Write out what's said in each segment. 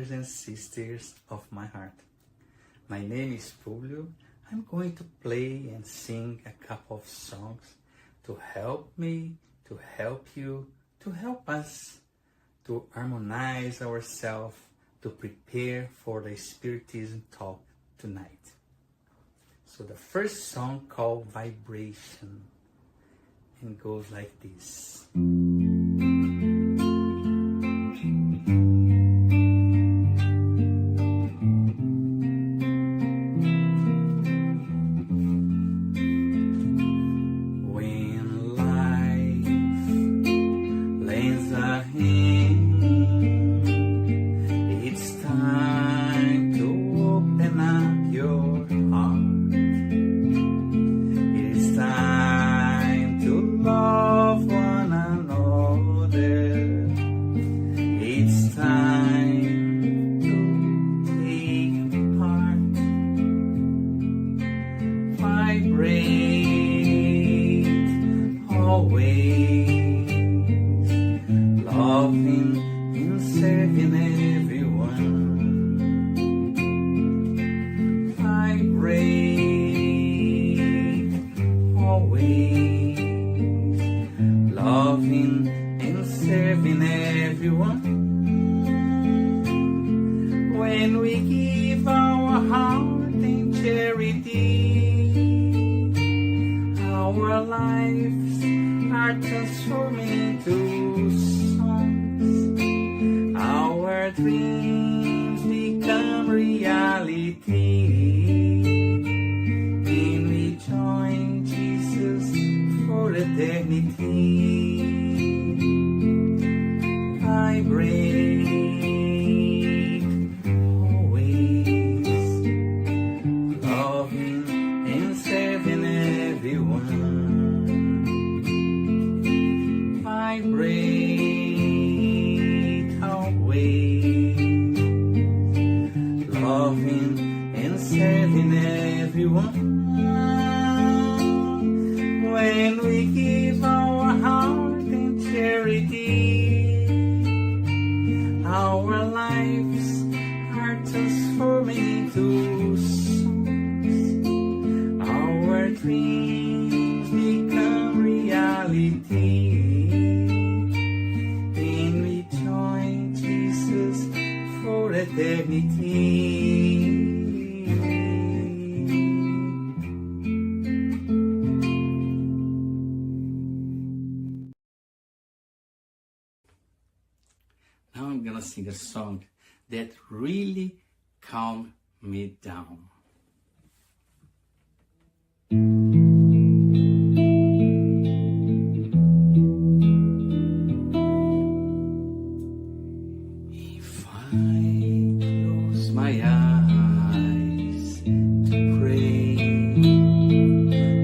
brothers and sisters of my heart. My name is Publio. I'm going to play and sing a couple of songs to help me, to help you, to help us to harmonize ourselves, to prepare for the Spiritism talk tonight. So the first song called Vibration, and goes like this. When we give our heart in charity, our lives are transformed into songs. Our dreams become reality, and we join Jesus for eternity. Vibrate always, loving and serving everyone. Vibrate always, loving and serving everyone. When we give our heart in charity, our lives are transformed into songs. Our dreams become reality, and we join Jesus for eternity. Now I'm gonna sing a song that really calmed me down. If I close my eyes to pray,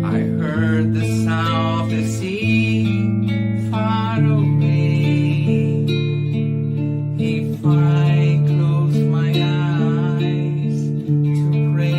I heard the sound of the sea far away. If I close my eyes to pray,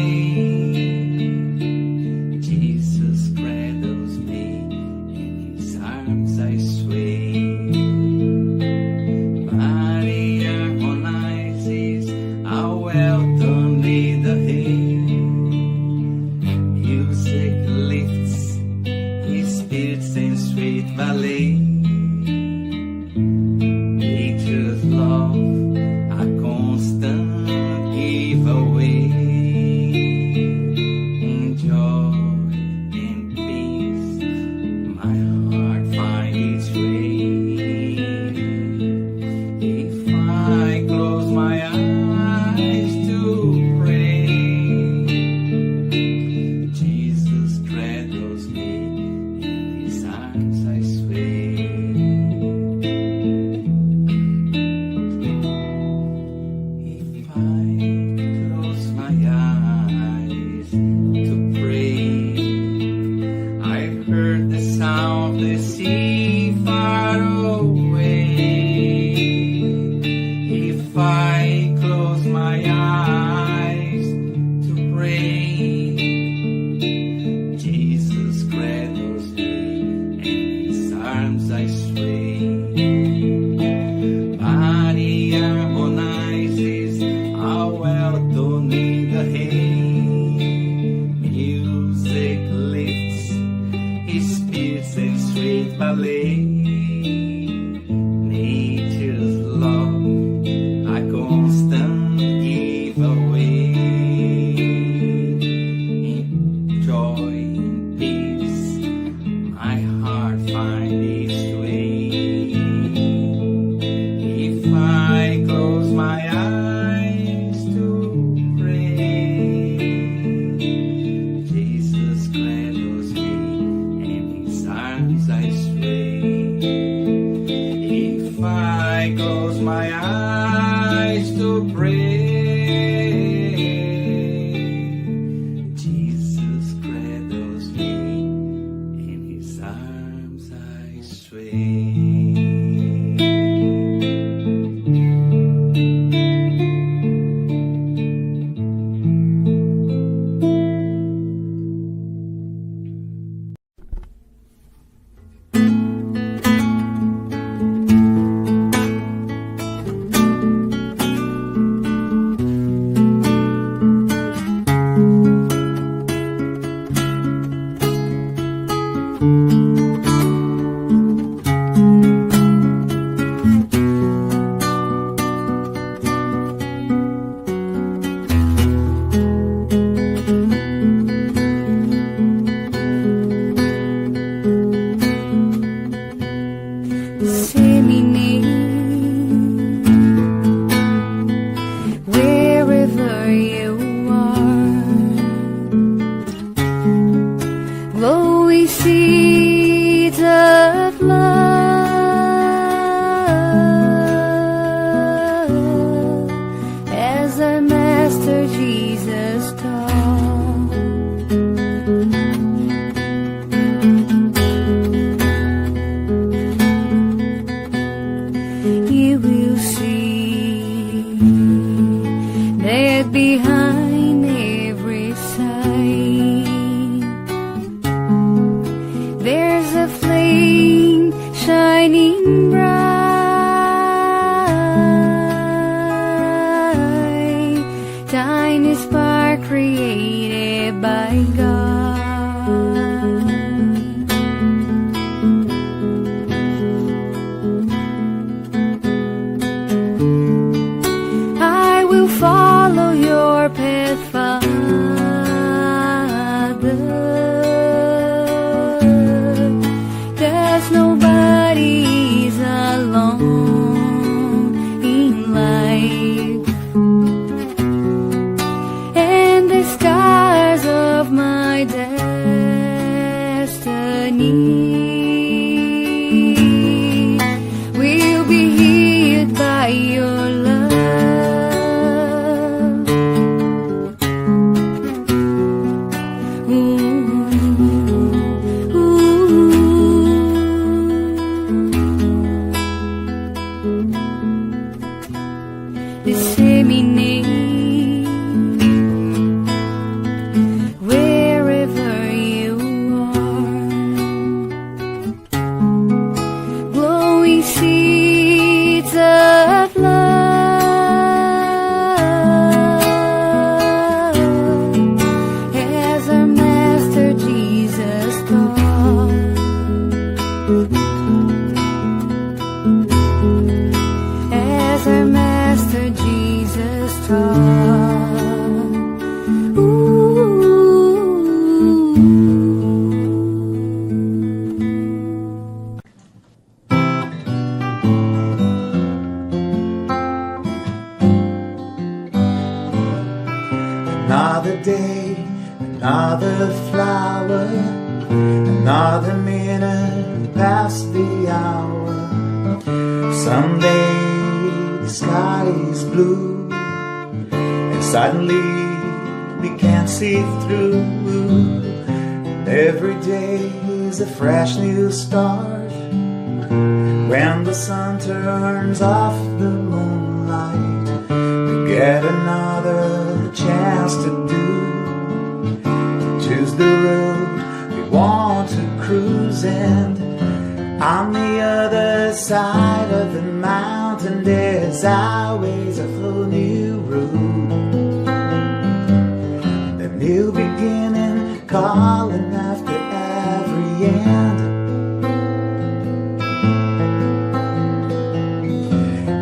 my God. I will follow your path, Father. There's nobody's alone in life, and the stars of my destiny will be hid by your love. Disseminate wherever you are, glowing seeds of love, as our Master Jesus taught. As our Master Jesus taught. Another day, another flower, another minute past the hour. Someday the sky is blue, and suddenly we can't see through. And every day is a fresh new start, when the sun turns off the moonlight. We get another chance to choose the road we want to cruise, and on the other side of the mountain there's always a whole new road, the new beginning calling after every end.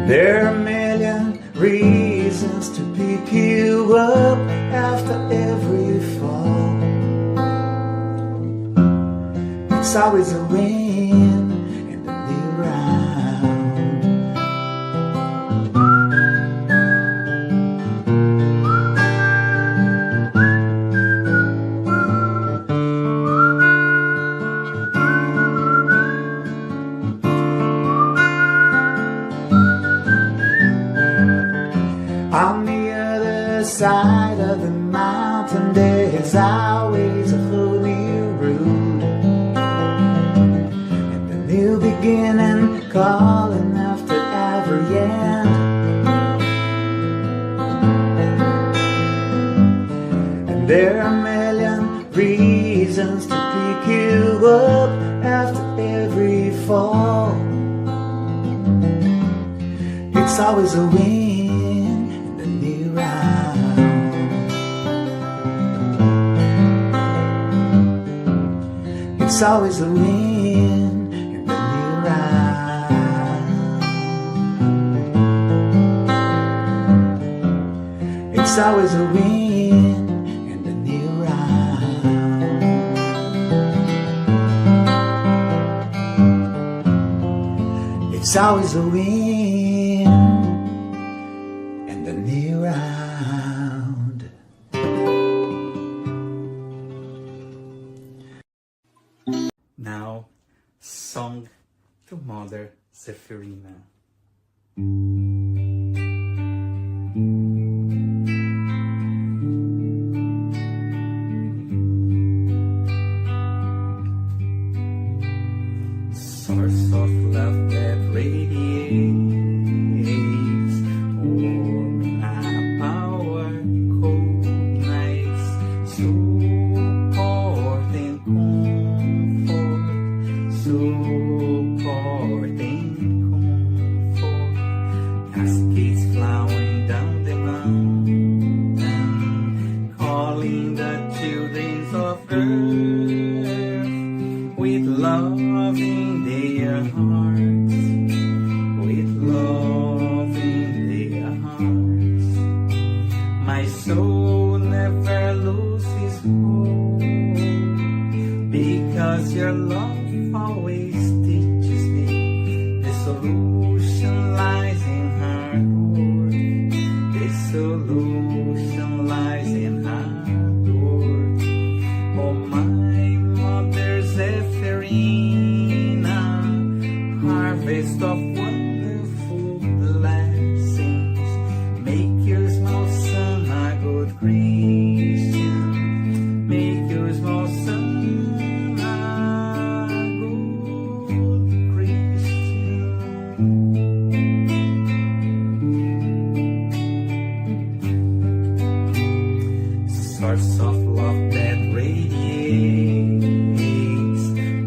There are a million reasons to pick you up after every fall. It's always a win in the new round. On the other side of the mountain there's always a whole new road, and the new beginning calling after every end. And there are a million reasons to pick you up after every fall. It's always a win in the new round. It's always a win in the new round. It's always a win in the new round. It's always a win in the new round. Now, song to Mother Zephyrina. Source of love that radiates, warm and power, cold nights, support and comfort, support and comfort. ends of earth with love in their hearts, with love in their hearts. My soul never loses hope, because your love always teaches me the solution lies in hard work. The solution lies in hard work. Oh, my mother Zephyrina, harvest of wonderful blessings, make your small son a good Christian, make your small son a good Christian. Source of love that radiates,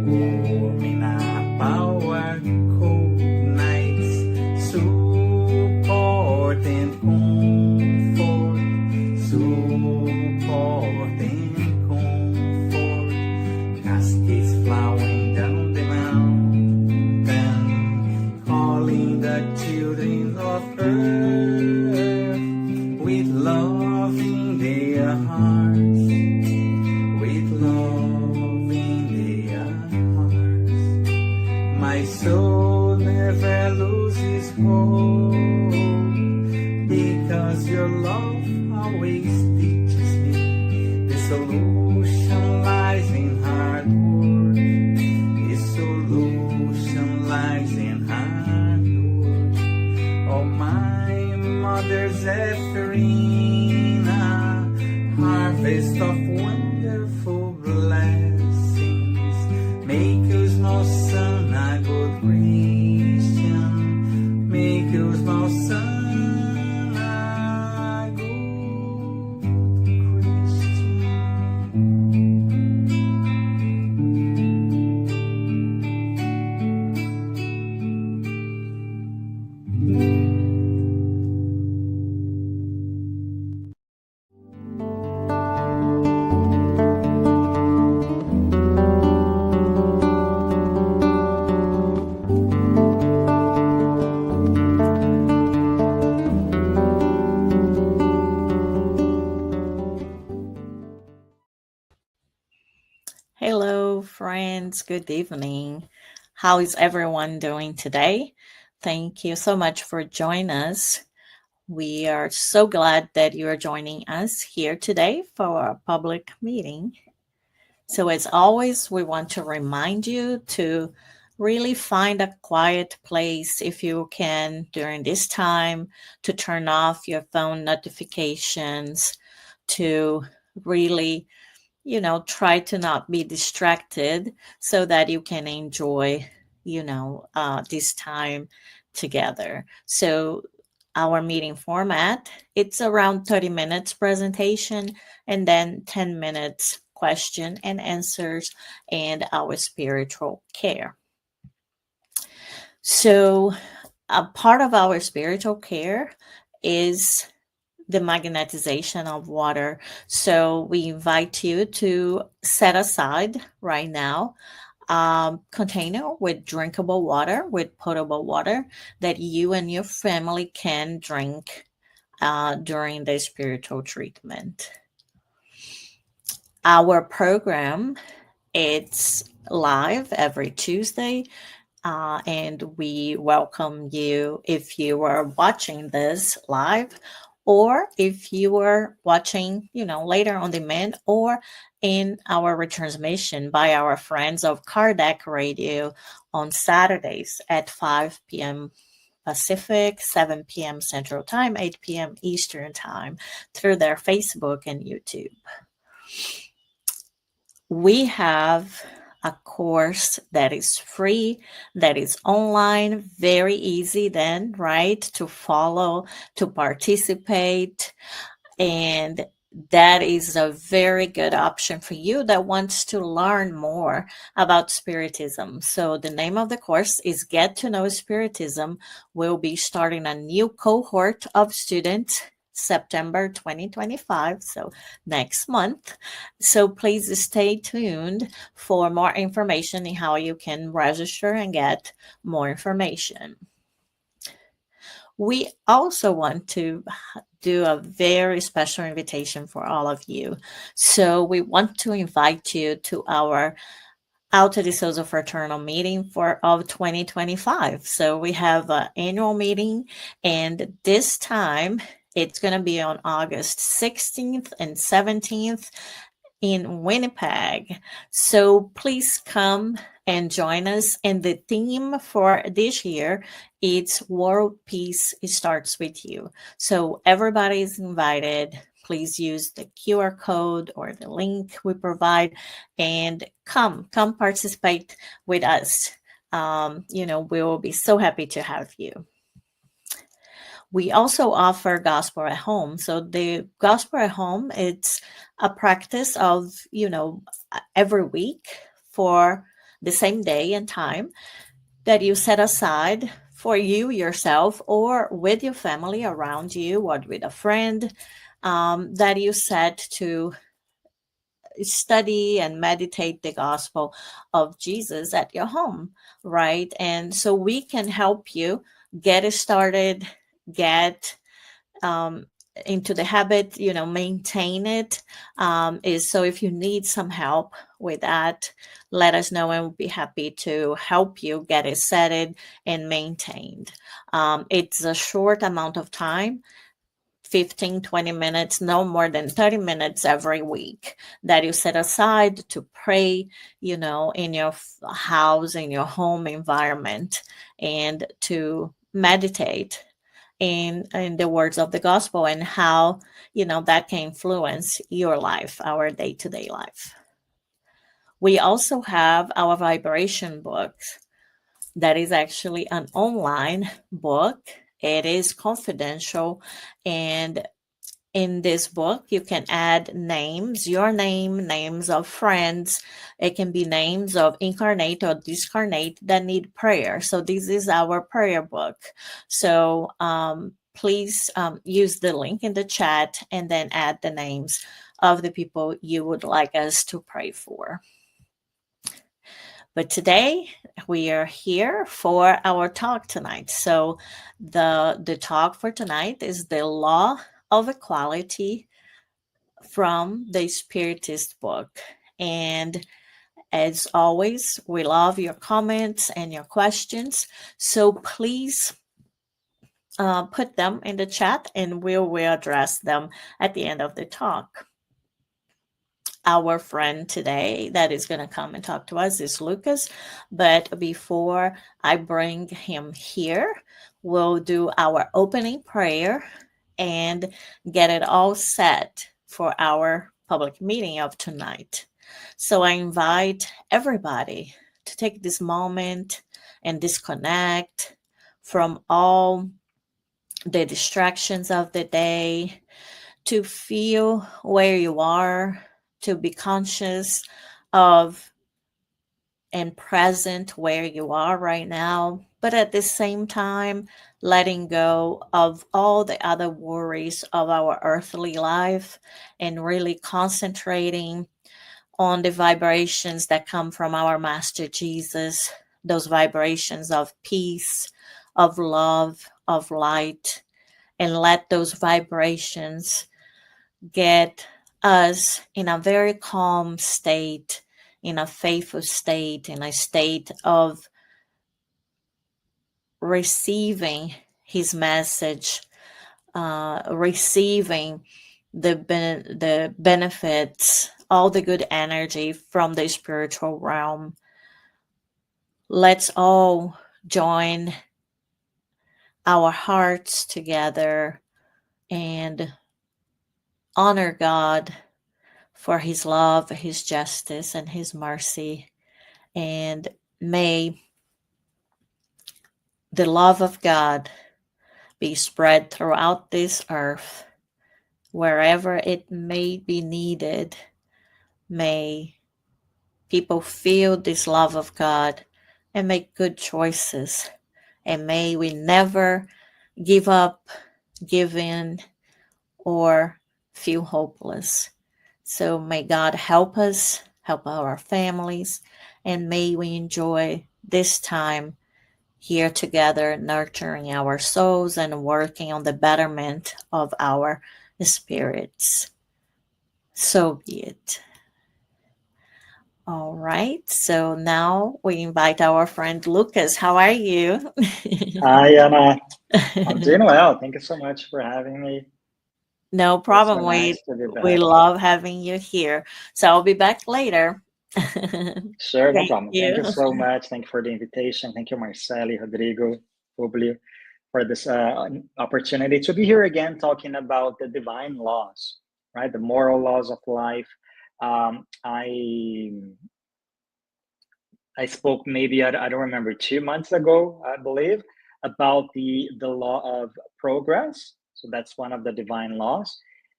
warm in a power, cold nights, support and comfort, support and comfort, cascades flowing down the mountain, calling the children of earth with love in their hearts, with love in their hearts. My soul never loses hope, because your love always teaches me the solution lies in hard work. The solution lies in hard work. Oh, my mother Zephyrina, harvest of wonderful blessings, make your small son a good Christian, make your small son a good Christian. Hello, friends. Good evening. How is everyone doing today? Thank you so much for joining us. We are so glad that you are joining us here today for our public meeting. So, as always, we want to remind you to really find a quiet place if you can during this time, to turn off your phone notifications, to really try to not be distracted so that you can enjoy, this time together. So our meeting format, it's around 30 minutes presentation and then 10 minutes question and answers and our spiritual care. So a part of our spiritual care is the magnetization of water. So we invite you to set aside right now a container with drinkable water, with potable water that you and your family can drink during the spiritual treatment. Our program, it's live every Tuesday. And we welcome you if you are watching this live, or if you are watching, later on demand, or in our retransmission by our friends of Kardec Radio on Saturdays at 5 p.m. Pacific, 7 p.m. Central Time, 8 p.m. Eastern Time through their Facebook and YouTube. We have a course that is free, that is online, very easy then, right, to follow, to participate. And that is a very good option for you that wants to learn more about Spiritism. So the name of the course is Get to Know Spiritism. We'll be starting a new cohort of students September 2025, so next month. So please stay tuned for more information on how you can register and get more information. We also want to do a very special invitation for all of you. So we want to invite you to our Alta de Souza Fraternal meeting of 2025. So we have an annual meeting, and this time it's going to be on August 16th and 17th in Winnipeg. So please come and join us. And the theme for this year is World Peace Starts With You. So everybody is invited. Please use the QR code or the link we provide and come participate with us. We will be so happy to have you. We also offer Gospel at Home. So the Gospel at Home, it's a practice of, every week for the same day and time that you set aside for you, yourself, or with your family around you, or with a friend, that you set to study and meditate the gospel of Jesus at your home, right? And so we can help you get it started, get into the habit, maintain it. So if you need some help with that, let us know and we'll be happy to help you get it set and maintained. It's a short amount of time, 15-20 minutes, no more than 30 minutes every week that you set aside to pray, in your house, in your home environment, and to meditate in the words of the gospel and how, that can influence your life, our day-to-day life. We also have our vibration books. That is actually an online book. It is confidential, and in this book, you can add names, your name, names of friends. It can be names of incarnate or discarnate that need prayer. So this is our prayer book. So please use the link in the chat and then add the names of the people you would like us to pray for. But today we are here for our talk tonight. So the talk for tonight is the law of equality from the Spiritist book. And as always, we love your comments and your questions. So please put them in the chat and we will address them at the end of the talk. Our friend today that is going to come and talk to us is Lucas. But before I bring him here, we'll do our opening prayer and get it all set for our public meeting of tonight. So I invite everybody to take this moment and disconnect from all the distractions of the day, to feel where you are, to be conscious of and present where you are right now, but at the same time, letting go of all the other worries of our earthly life and really concentrating on the vibrations that come from our Master Jesus, those vibrations of peace, of love, of light, and let those vibrations get us in a very calm state, in a faithful state, in a state of receiving his message, receiving the benefits, all the good energy from the spiritual realm. Let's all join our hearts together and honor God for his love, his justice, and his mercy. And may the love of God be spread throughout this earth, wherever it may be needed. May people feel this love of God and make good choices. And may we never give up, give in, or feel hopeless. So may God help us, help our families, and may we enjoy this time here together, nurturing our souls and working on the betterment of our spirits. So be it. All right. So now we invite our friend Lucas. How are you? Hi, Anna. I'm doing well. Thank you so much for having me. No It's so problem. nice to be We back. love having you here. So I'll be back later. Sure, no Thank problem. Thank you you. so much. Thank you for the invitation. Thank you, Marceli, Rodrigo, Publio, for this opportunity to be here again talking about the divine laws, right? The moral laws of life. Um, I I spoke maybe I don't remember 2 months ago, I believe, about the law of progress. So that's one of the divine laws.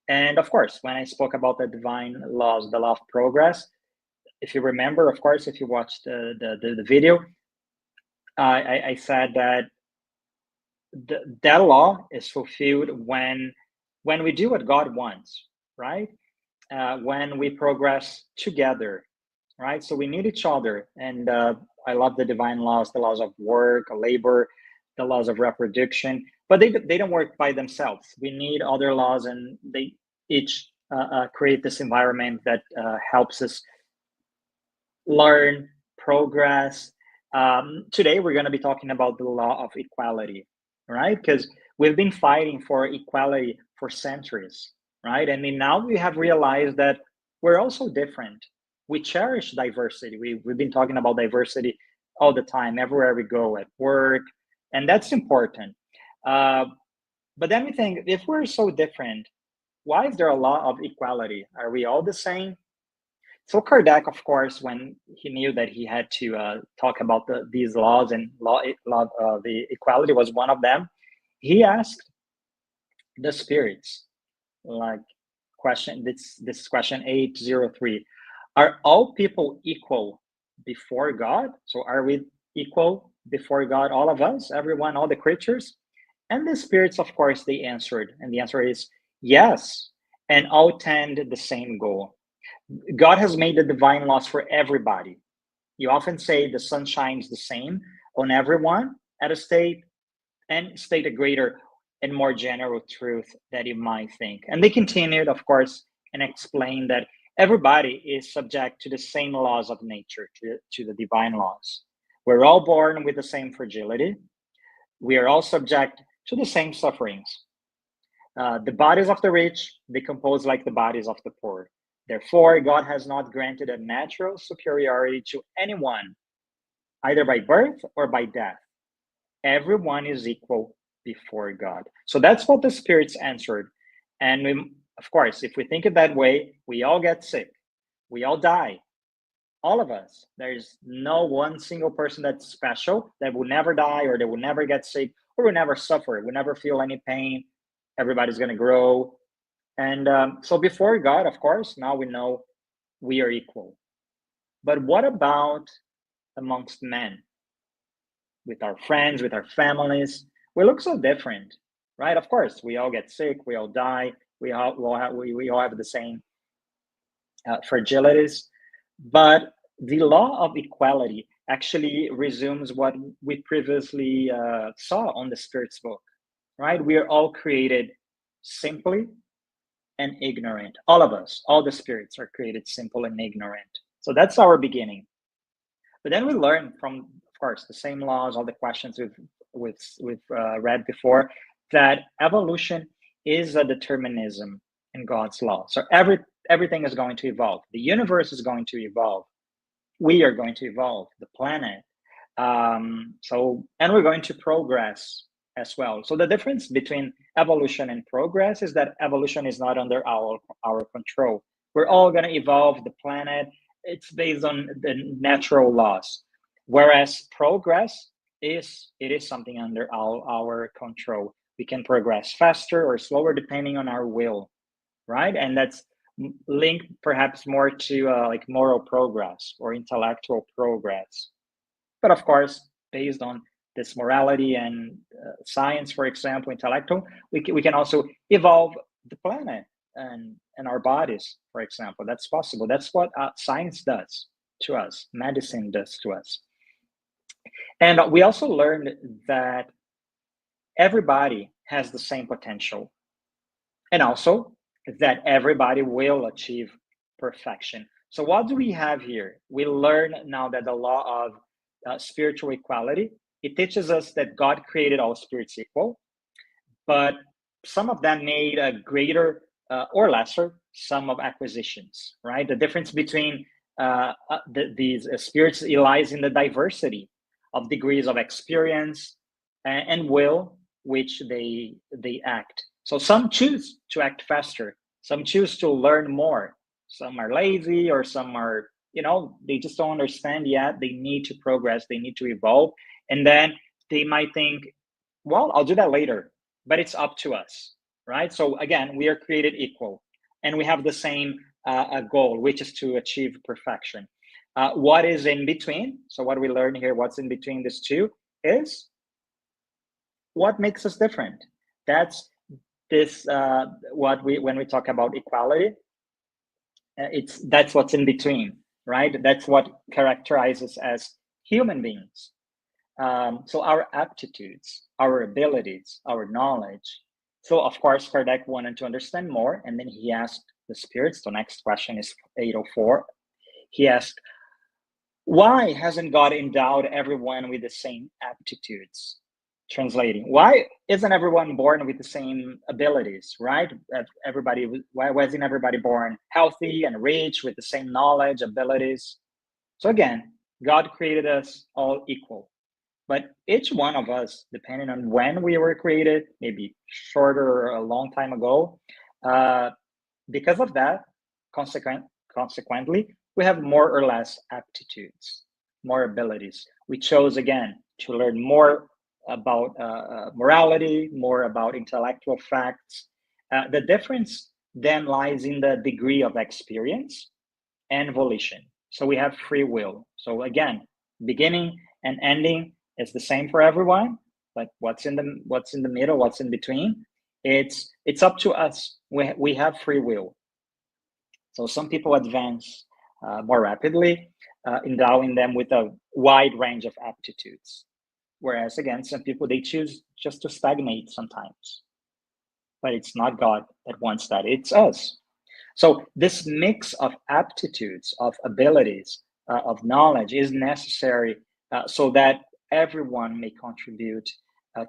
And of course, when I spoke about the divine laws, the law of progress, if you remember, of course, if you watched the video, I said that that law is fulfilled when we do what God wants, right? When we progress together, right? So we need each other. And I love the divine laws, the laws of work, labor, the laws of reproduction, but they don't work by themselves. We need other laws, and they each create this environment that helps us learn, progress. Today, we're going to be talking about the law of equality, right? Because we've been fighting for equality for centuries, right? And now we have realized that we're also different. We cherish diversity. We've been talking about diversity all the time, everywhere we go, at work, and that's important. Uh, but then we think, if we're so different, why is there a law of equality? Are we all the same? So Kardec, of course, when he knew that he had to talk about these laws, and the equality was one of them, he asked the spirits, like this is question 803: are all people equal before God? So are we equal before God, all of us, everyone, all the creatures? And the spirits, of course, they answered, and the answer is yes, and all tend the same goal. God has made the divine laws for everybody. You often say the sun shines the same on everyone at a state, and state a greater and more general truth that you might think. And they continued, of course, and explained that everybody is subject to the same laws of nature, to the divine laws. We're all born with the same fragility. We are all subject to the same sufferings. The bodies of the rich decompose like the bodies of the poor. Therefore, God has not granted a natural superiority to anyone, either by birth or by death. Everyone is equal before God. So that's what the spirits answered. And of course, if we think it that way, we all get sick. We all die. All of us. There's no one single person that's special that will never die, or that will never get sick, or will never suffer, will never feel any pain. Everybody's going to grow. And so before God, of course, now we know we are equal. But what about amongst men? With our friends, with our families, we look so different, right? Of course, we all get sick, we all die, we all have the same fragilities. But the law of equality actually resumes what we previously saw on the Spirit's book, right? We are all created simply and ignorant. All of us, all the spirits are created simple and ignorant. So that's our beginning. But then we learn from, of course, the same laws, all the questions we've read before, that evolution is a determinism in God's law. So everything is going to evolve. The universe is going to evolve. We are going to evolve. The planet. And we're going to progress as well. So the difference between evolution and progress is that evolution is not under our control. We're all going to evolve. The planet, it's based on the natural laws, whereas progress is something under our control. We can progress faster or slower depending on our will, right? And that's linked perhaps more to like moral progress or intellectual progress. But of course, based on this morality and science, for example, intellectual, we can also evolve the planet and our bodies, for example. That's possible. That's what science does to us, medicine does to us. And we also learned that everybody has the same potential, and also that everybody will achieve perfection. So what do we have here? We learn now that the law of spiritual equality, it teaches us that God created all spirits equal, but some of them made a greater or lesser sum of acquisitions, right? The difference between these spirits lies in the diversity of degrees of experience and will which they act. So some choose to act faster, some choose to learn more, some are lazy, or some are, they just don't understand yet. They need to progress, they need to evolve, and then they might think, well, I'll do that later, but it's up to us, right? So again, we are created equal, and we have the same goal, which is to achieve perfection. What is in between? So what we learn here, what's in between these two, is what makes us different. That's this when we talk about equality, that's what's in between, right? That's what characterizes as human beings. So our aptitudes, our abilities, our knowledge. So of course, Kardec wanted to understand more, and then he asked the spirits. The next question is 804. He asked, why hasn't God endowed everyone with the same aptitudes? Translating, why isn't everyone born with the same abilities, right? Why wasn't everybody born healthy and rich with the same knowledge, abilities? So again, God created us all equal. But each one of us, depending on when we were created, maybe shorter or a long time ago, because of that, consequently, we have more or less aptitudes, more abilities. We chose, again, to learn more about morality, more about intellectual facts. The difference then lies in the degree of experience and volition. So we have free will. So again, beginning and ending is the same for everyone, but what's in the middle, what's in between, it's up to us. We have free will. So some people advance more rapidly, endowing them with a wide range of aptitudes. Whereas again, some people, they choose just to stagnate sometimes. But it's not God that wants that, it's us. So this mix of aptitudes, of abilities, of knowledge is necessary so that everyone may contribute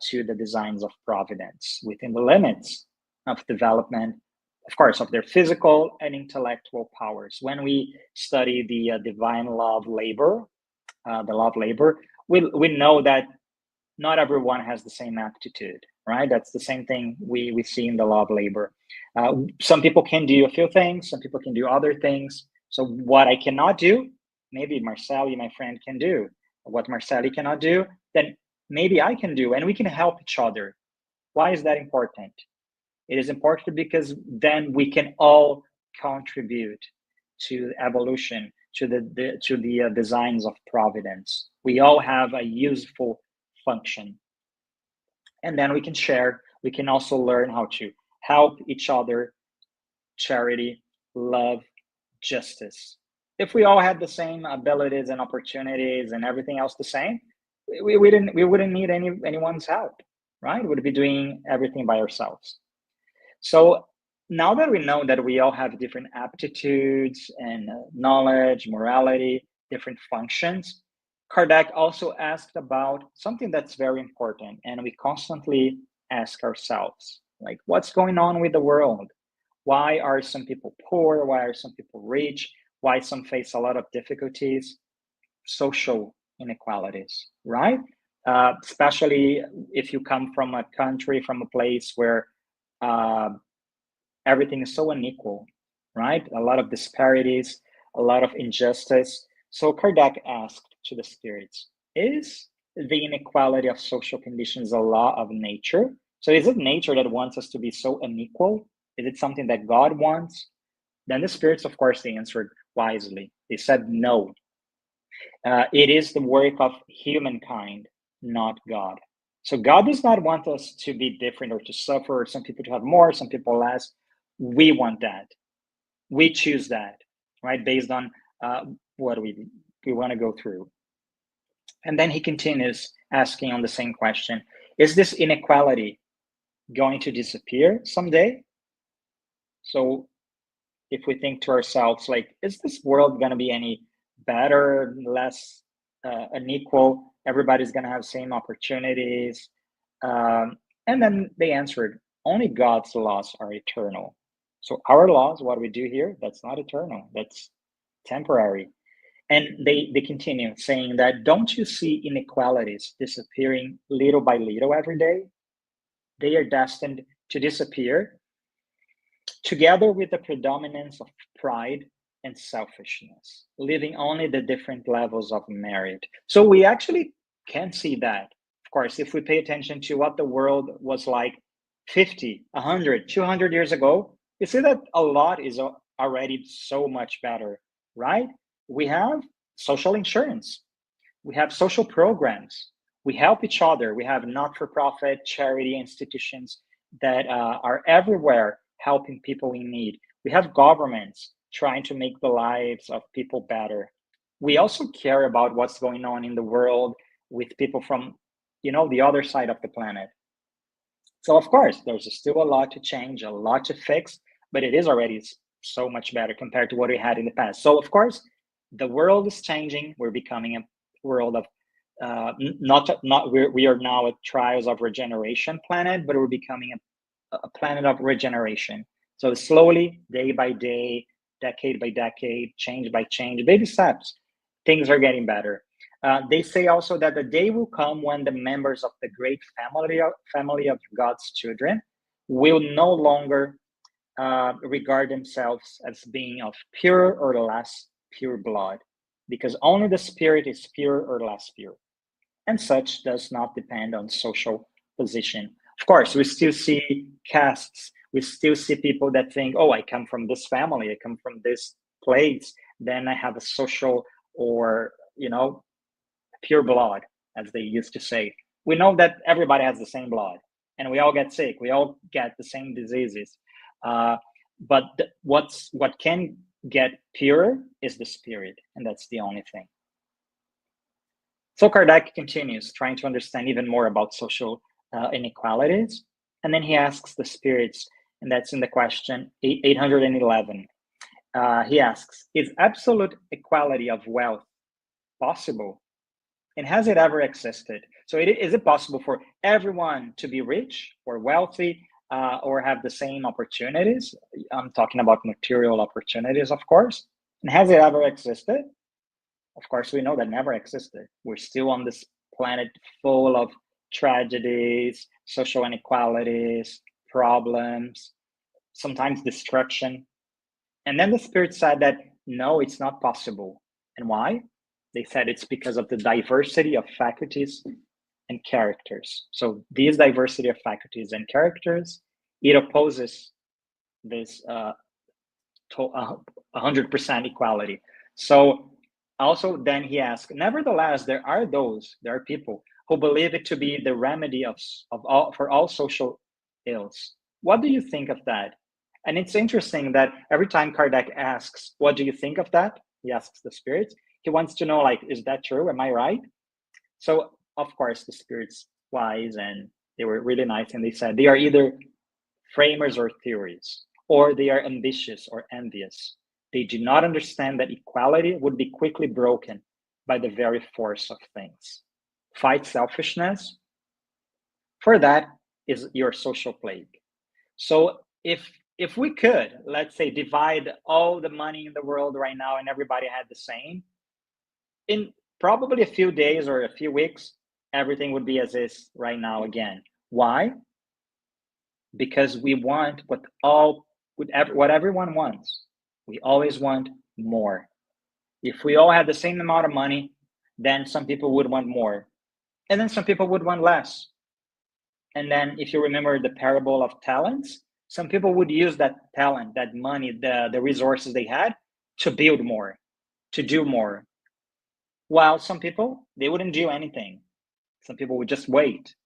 to the designs of providence within the limits of development, of course, of their physical and intellectual powers. When we study the divine law of labor, we know that not everyone has the same aptitude, right? That's the same thing we see in the law of labor. Some people can do a few things, some people can do other things. So what I cannot do, maybe Marceli, my friend, can do. What Marceli cannot do, then maybe I can do, and we can help each other. Why is that important? It is important because then we can all contribute to evolution, to the designs of providence. We all have a useful function, and then we can share. We can also learn how to help each other, charity, love, justice. If we all had the same abilities and opportunities and everything else the same, we wouldn't need anyone's help, right? We'd be doing everything by ourselves. So now that we know that we all have different aptitudes and knowledge, morality, different functions, Kardec also asked about something that's very important, and we constantly ask ourselves, like, what's going on with the world? Why are some people poor? Why are some people rich? Why some face a lot of difficulties? Social inequalities, right? Especially if you come from a country, from a place where everything is so unequal, right? A lot of disparities, a lot of injustice. So Kardec asked to the spirits, is the inequality of social conditions a law of nature? So is it nature that wants us to be so unequal? Is it something that God wants? Then the spirits, of course, they answered wisely. They said no. It is the work of humankind, not God. So God does not want us to be different or to suffer, or some people to have more, some people less. We want that. We choose that, right? Based on what we want to go through. And then he continues asking on the same question, is this inequality going to disappear someday? So if we think to ourselves, like, is this world going to be any better, less unequal? Everybody's going to have same opportunities. And then they answered, only God's laws are eternal. So our laws, what we do here, that's not eternal. That's temporary. And they continue saying that, don't you see inequalities disappearing little by little every day? They are destined to disappear together with the predominance of pride and selfishness, leaving only the different levels of merit. So we actually can see that. Of course, if we pay attention to what the world was like 50, 100, 200 years ago, you see that a lot is already so much better, right? We have social insurance. We have social programs. We help each other. We have not-for-profit charity institutions that are everywhere helping people in need. We have governments trying to make the lives of people better. We also care about what's going on in the world with people from, the other side of the planet. So of course, there's still a lot to change, a lot to fix, but it is already so much better compared to what we had in the past. So of course, the world is changing. We're becoming a world of we are now a trials of regeneration planet, but we're becoming a planet of regeneration. So slowly, day by day, decade by decade, change by change, baby steps, things are getting better. They say also that the day will come when the members of the great family of God's children will no longer regard themselves as being of pure or less pure blood, because only the spirit is pure or less pure, and such does not depend on social position. Of course, we still see castes. We still see people that think, oh, I come from this family, I come from this place, then I have a social or, pure blood, as they used to say. We know that everybody has the same blood and we all get sick. We all get the same diseases. But what can get pure is the spirit, and that's the only thing. So Kardec continues, trying to understand even more about social inequalities. And then he asks the spirits, and that's in the question 811. He asks, is absolute equality of wealth possible? And has it ever existed? So is it possible for everyone to be rich or wealthy or have the same opportunities? I'm talking about material opportunities, of course. And has it ever existed? Of course, we know that never existed. We're still on this planet full of tragedies, social inequalities, problems, sometimes destruction. And then the spirit said that, no, it's not possible. And why? They said it's because of the diversity of faculties and characters. So these diversity of faculties and characters, it opposes this 100% equality. So also then he asked, nevertheless, there are people who believe it to be the remedy for all social ills. What do you think of that? And it's interesting that every time Kardec asks, what do you think of that? He asks the spirits. He wants to know, like, is that true? Am I right? So, of course, the spirits wise, and they were really nice, and they said they are either framers or theories, or they are ambitious or envious. They do not understand that equality would be quickly broken by the very force of things. Fight selfishness. For that is your social plague. So if we could, let's say, divide all the money in the world right now and everybody had the same, in probably a few days or a few weeks, everything would be as is right now again. Why? Because we want what everyone wants. We always want more. If we all had the same amount of money, then some people would want more. And then some people would want less. And then if you remember the parable of talents, some people would use that talent, that money, the resources they had to build more, to do more. While some people, they wouldn't do anything. Some people would just wait.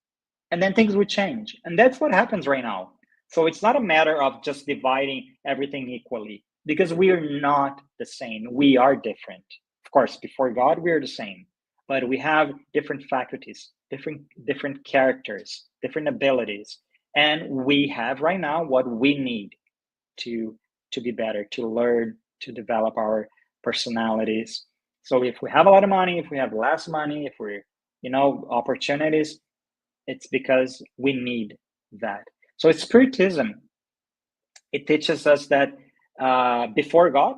And then things would change. And that's what happens right now. So it's not a matter of just dividing everything equally, because we are not the same. We are different. Of course, before God, we are the same, but we have different faculties, different characters, different abilities, and we have right now what we need to be better, to learn, to develop our personalities. So if we have a lot of money, if we have less money, if we're, opportunities, it's because we need that. So it's Spiritism. It teaches us that before God,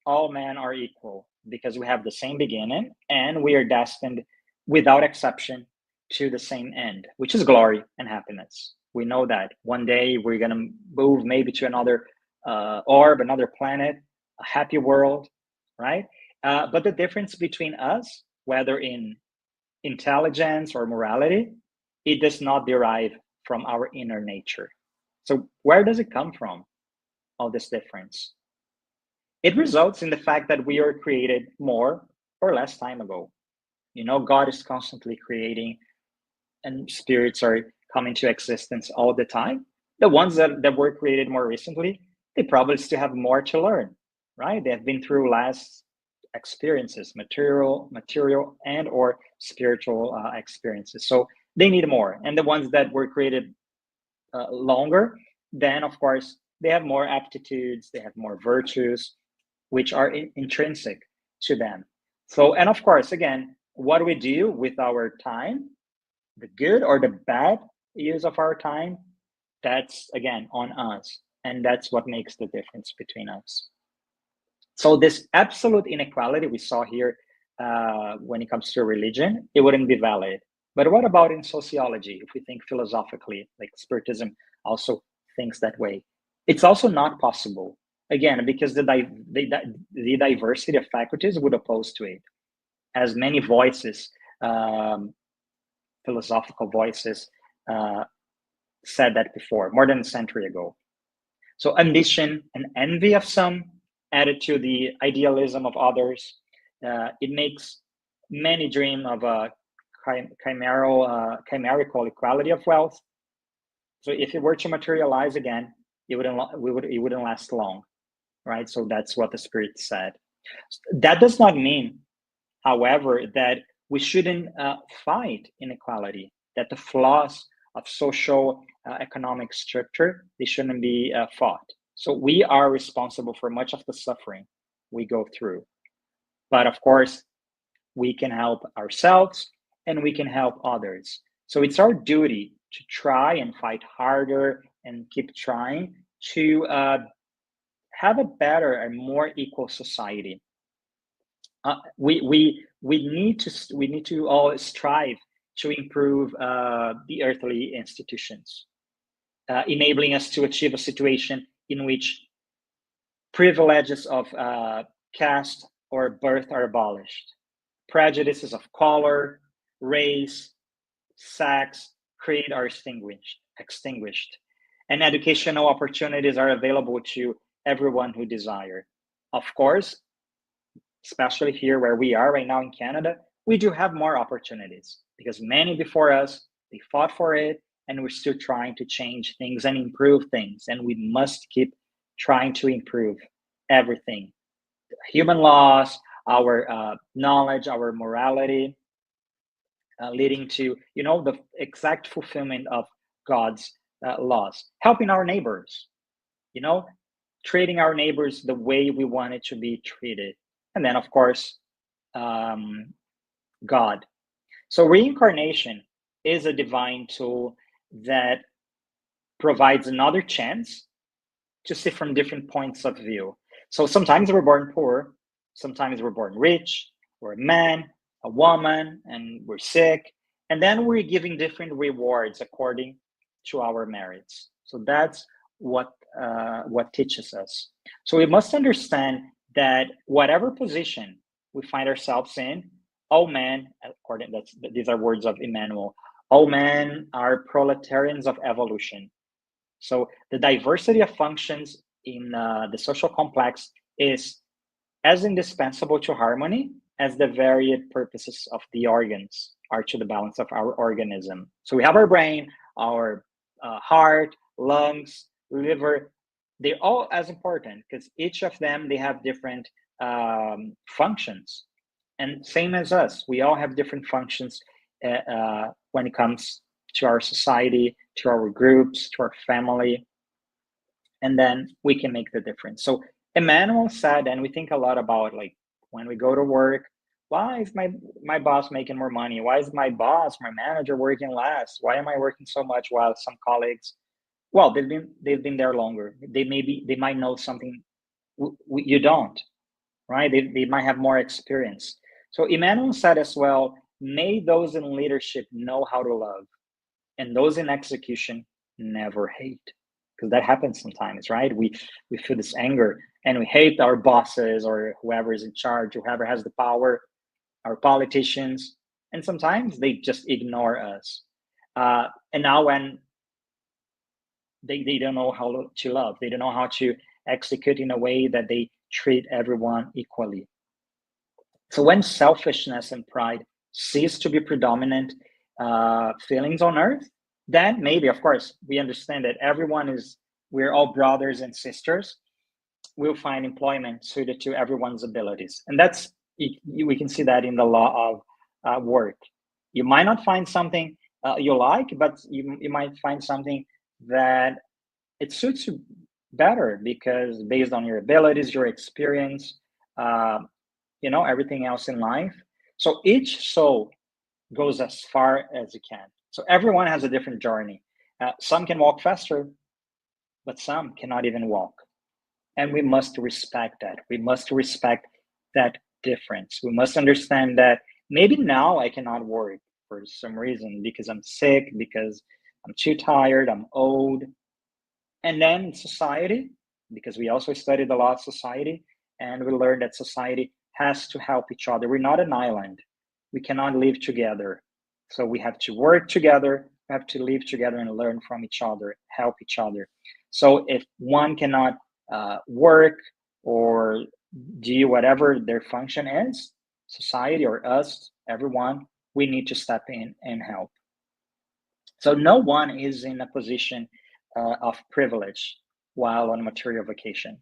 all men are equal because we have the same beginning and we are destined without exception to the same end, which is glory and happiness. We know that one day we're going to move maybe to another orb, another planet, a happy world, right? But the difference between us, whether in intelligence or morality, it does not derive from our inner nature. So where does it come from, all this difference? It results in the fact that we are created more or less time ago. God is constantly creating, and spirits are coming to existence all the time. The ones that were created more recently, they probably still have more to learn, right? They have been through less experiences, material and or spiritual experiences. So they need more. And the ones that were created longer, then of course, they have more aptitudes, they have more virtues, which are intrinsic to them. So, and of course, again, what do we do with our time? The good or the bad use of our time, that's again on us. And that's what makes the difference between us. So this absolute inequality we saw here when it comes to religion, it wouldn't be valid. But what about in sociology? If we think philosophically, like Spiritism also thinks that way, it's also not possible. Again, because the diversity of faculties would oppose to it. As many voices, philosophical voices, said that before, more than a century ago. So ambition and envy of some added to the idealism of others. It makes many dream of a chimerical equality of wealth. So if it were to materialize again, it wouldn't last long, right? So that's what the Spirit said. That does not mean, however, that we shouldn't fight inequality, that the flaws of social economic structure, they shouldn't be fought. So we are responsible for much of the suffering we go through. But of course, we can help ourselves and we can help others. So it's our duty to try and fight harder and keep trying to have a better and more equal society. We need to all strive to improve the earthly institutions, enabling us to achieve a situation in which privileges of caste or birth are abolished. Prejudices of color, race, sex, creed are extinguished. And educational opportunities are available to everyone who desire. Of course, especially here where we are right now in Canada, we do have more opportunities because many before us, they fought for it, and we're still trying to change things and improve things. And we must keep trying to improve everything. Human laws, our knowledge, our morality, leading to, the exact fulfillment of God's laws, helping our neighbors, treating our neighbors the way we want it to be treated. And then, of course, God. So reincarnation is a divine tool that provides another chance to see from different points of view. So sometimes we're born poor, sometimes we're born rich, we're a man, a woman, and we're sick. And then we're giving different rewards according to our merits. So that's what teaches us. So we must understand that whatever position we find ourselves in, all men, these are words of Emmanuel, all men are proletarians of evolution. So the diversity of functions in the social complex is as indispensable to harmony as the varied purposes of the organs are to the balance of our organism. So we have our brain, our heart, lungs, liver, they're all as important because each of them, they have different functions. And same as us, we all have different functions when it comes to our society, to our groups, to our family, and then we can make the difference. So Emmanuel said, and we think a lot about, like, when we go to work, why is my boss making more money? Why is my boss, my manager, working less? Why am I working so much while some colleagues, well, they've been there longer. They might know something you don't, right? They might have more experience. So Emmanuel said as well, may those in leadership know how to love, and those in execution never hate. Because that happens sometimes, right? We feel this anger and we hate our bosses or whoever is in charge, whoever has the power, our politicians, and sometimes they just ignore us. And now when they don't know how to love, they don't know how to execute in a way that they treat everyone equally. So when selfishness and pride cease to be predominant feelings on earth, then maybe, of course, we understand that we're all brothers and sisters. We'll find employment suited to everyone's abilities. And we can see that in the law of work. You might not find something you like, but you might find something that it suits you better because based on your abilities, your experience, everything else in life. So each soul goes as far as it can. So everyone has a different journey. Some can walk faster, but some cannot even walk. And we must respect that. We must respect that difference. We must understand that maybe now I cannot work for some reason because I'm sick, because I'm too tired, I'm old. And then society, because we also studied a lot of society, and we learned that society has to help each other. We're not an island. We cannot live together. So we have to work together, we have to live together and learn from each other, help each other. So if one cannot work or do whatever their function is, society or us, everyone, we need to step in and help. So no one is in a position of privilege while on material vacation.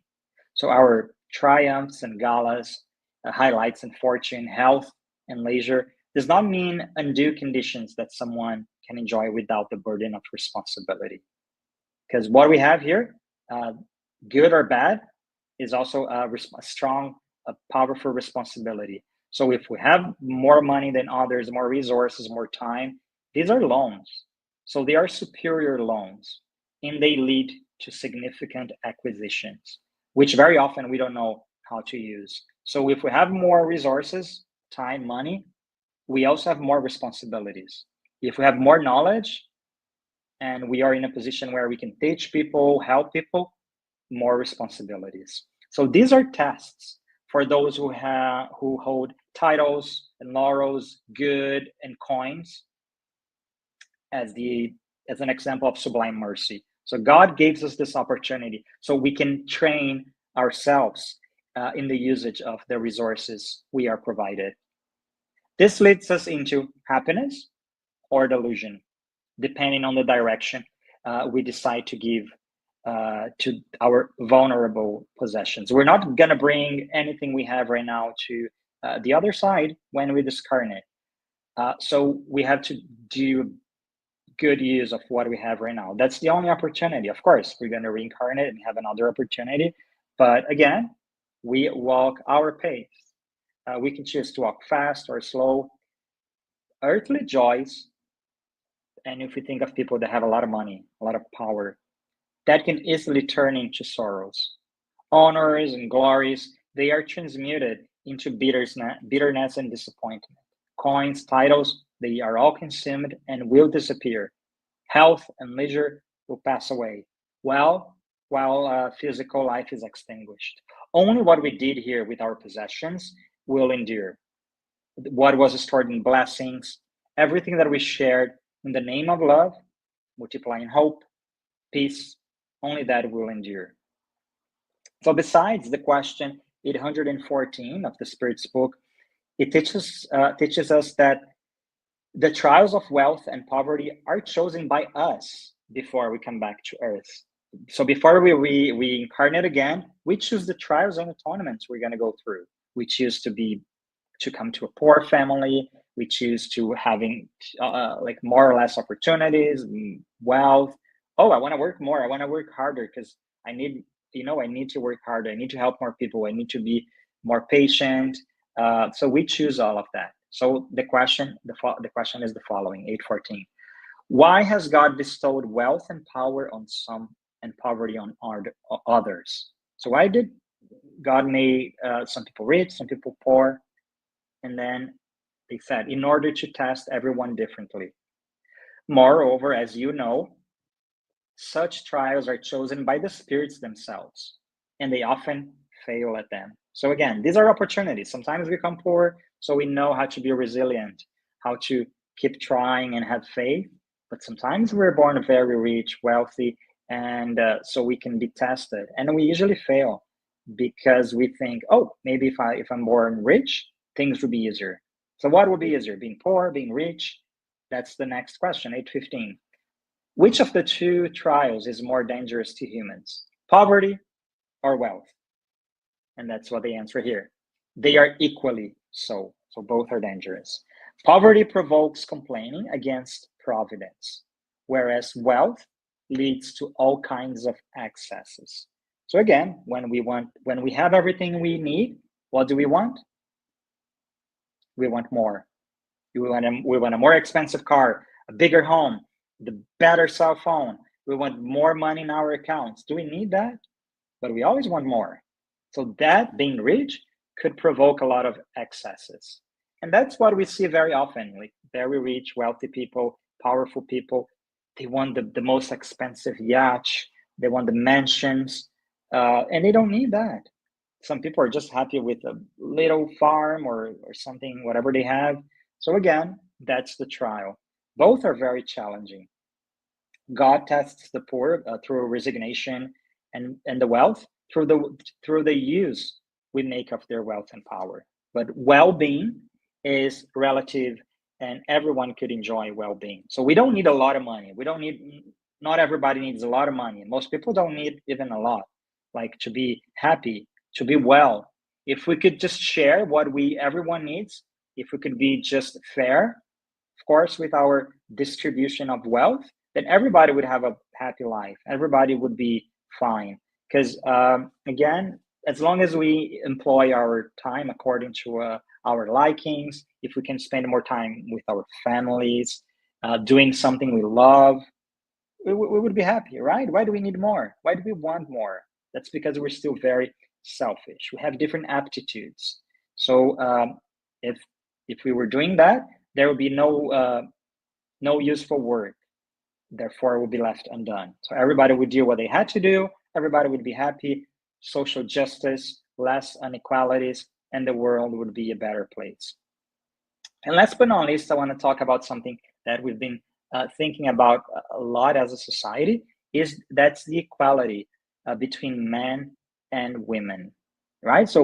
So our triumphs and galas, highlights and fortune, health and leisure does not mean undue conditions that someone can enjoy without the burden of responsibility. Because what we have here, good or bad, is also a strong, powerful responsibility. So if we have more money than others, more resources, more time, these are loans. So they are superior loans, and they lead to significant acquisitions, which very often we don't know how to use. So if we have more resources, time, money, we also have more responsibilities. If we have more knowledge and we are in a position where we can teach people, help people, more responsibilities. So these are tests for those who hold titles and laurels, good and coins, as an example of sublime mercy. So God gives us this opportunity so we can train ourselves in the usage of the resources we are provided. This leads us into happiness or delusion, depending on the direction we decide to give to our vulnerable possessions. We're not going to bring anything we have right now to the other side when we discard it. So we have to do good use of what we have right now. That's the only opportunity. Of course, we're going to reincarnate and have another opportunity. But again, we walk our pace. We can choose to walk fast or slow. Earthly joys, and if we think of people that have a lot of money, a lot of power, that can easily turn into sorrows. Honors and glories, they are transmuted into bitterness and disappointment. Coins, titles, they are all consumed and will disappear. Health and leisure will pass away, while physical life is extinguished. Only what we did here with our possessions will endure. What was stored in blessings, everything that we shared in the name of love, multiplying hope, peace, only that will endure. So besides the question 814 of the Spirit's book, it teaches us that the trials of wealth and poverty are chosen by us before we come back to Earth. So before we reincarnate again, we choose the trials and tournaments we're going to go through. We choose to come to a poor family. We choose to having like more or less opportunities, wealth. Oh, I want to work more. I want to work harder because I need, I need to work harder. I need to help more people. I need to be more patient. So we choose all of that. So the question is the following, 814. Why has God bestowed wealth and power on some and poverty on others? So why did God make some people rich, some people poor? And then they said, in order to test everyone differently. Moreover, as you know, such trials are chosen by the spirits themselves, and they often fail at them. So again, these are opportunities. Sometimes we become poor, so we know how to be resilient, how to keep trying and have faith. But sometimes we're born very rich, wealthy, and so we can be tested. And we usually fail because we think, oh, maybe if I'm born rich, things would be easier. So what would be easier, being poor, being rich? That's the next question, 815. Which of the two trials is more dangerous to humans, poverty or wealth? And that's what they answer here. They are equally so. So both are dangerous. Poverty provokes complaining against providence, whereas wealth leads to all kinds of excesses. So again, when we have everything we need, what do we want? We want more. We want a more expensive car, a bigger home, the better cell phone. We want more money in our accounts. Do we need that? But we always want more. So that being rich could provoke a lot of excesses. And that's what we see very often, like very rich, wealthy people, powerful people. They want the most expensive yacht. They want the mansions, and they don't need that. Some people are just happy with a little farm or something, whatever they have. So again, that's the trial. Both are very challenging. God tests the poor through resignation and the wealth through the use we make of their wealth and power. But well-being is relative, and everyone could enjoy well-being. So we don't need a lot of money. Not everybody needs a lot of money. Most people don't need even a lot, like to be happy, to be well. If we could just share what everyone needs, if we could be just fair, of course, with our distribution of wealth, then everybody would have a happy life. Everybody would be fine. Because again, as long as we employ our time according to our likings, if we can spend more time with our families, doing something we love, we would be happy, right? Why do we need more? Why do we want more? That's because we're still very selfish. We have different aptitudes. So if we were doing that, there would be no useful work. Therefore, would be left undone. So everybody would do what they had to do. Everybody would be happy. Social justice, less inequalities, and the world would be a better place. And last but not least, I want to talk about something that we've been thinking about a lot as a society. That's the equality between men and women, right? So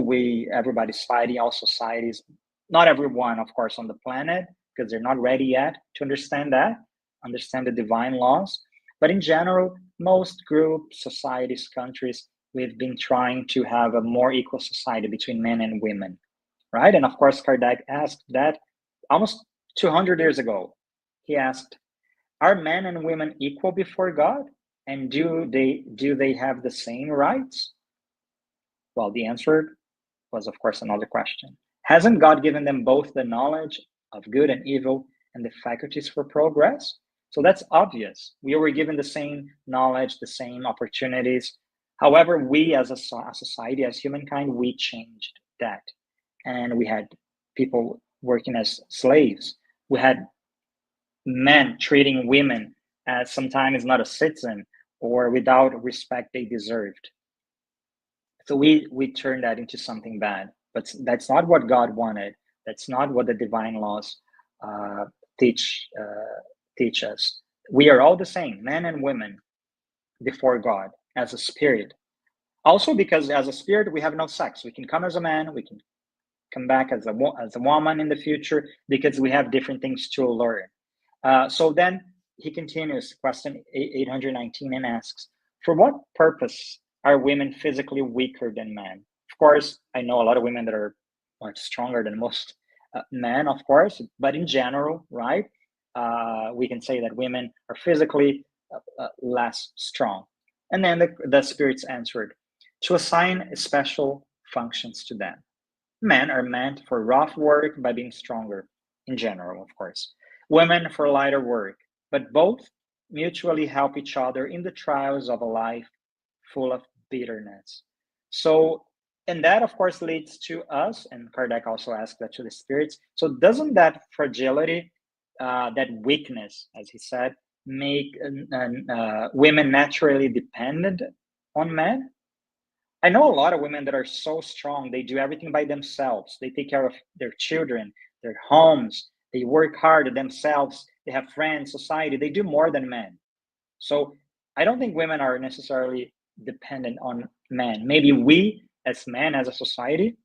everybody's fighting, all societies, not everyone, of course, on the planet, because they're not ready yet to understand the divine laws. But in general, most groups, societies, countries, we've been trying to have a more equal society between men and women, right? And of course, Kardec asked that almost 200 years ago. He asked, are men and women equal before God? And do they have the same rights? Well, the answer was, of course, another question. Hasn't God given them both the knowledge of good and evil and the faculties for progress? So that's obvious. We were given the same knowledge, the same opportunities. However, we as a society, as humankind, we changed that. And we had people working as slaves. We had men treating women as sometimes not a citizen or without respect they deserved. So we turned that into something bad. But that's not what God wanted. That's not what the divine laws teach us. We are all the same, men and women, before God as a spirit. Also, because as a spirit, we have no sex. We can come as a man, we can come back as a woman in the future, because we have different things to learn. So then he continues, question 819, and asks, for what purpose are women physically weaker than men? Of course, I know a lot of women that are much stronger than most men, of course, but in general, right? We can say that women are physically less strong. And then the spirits answered, to assign special functions to them. Men are meant for rough work by being stronger, in general, of course. Women for lighter work, but both mutually help each other in the trials of a life full of bitterness. So, and that, of course, leads to us, and Kardec also asked that to the spirits. So, doesn't that fragility, that weakness, as he said, make women naturally dependent on men? I know a lot of women that are so strong. They do everything by themselves. They take care of their children, their homes. They work hard themselves. They have friends, society. They do more than men. So I don't think women are necessarily dependent on men. Maybe we, as men, as a society,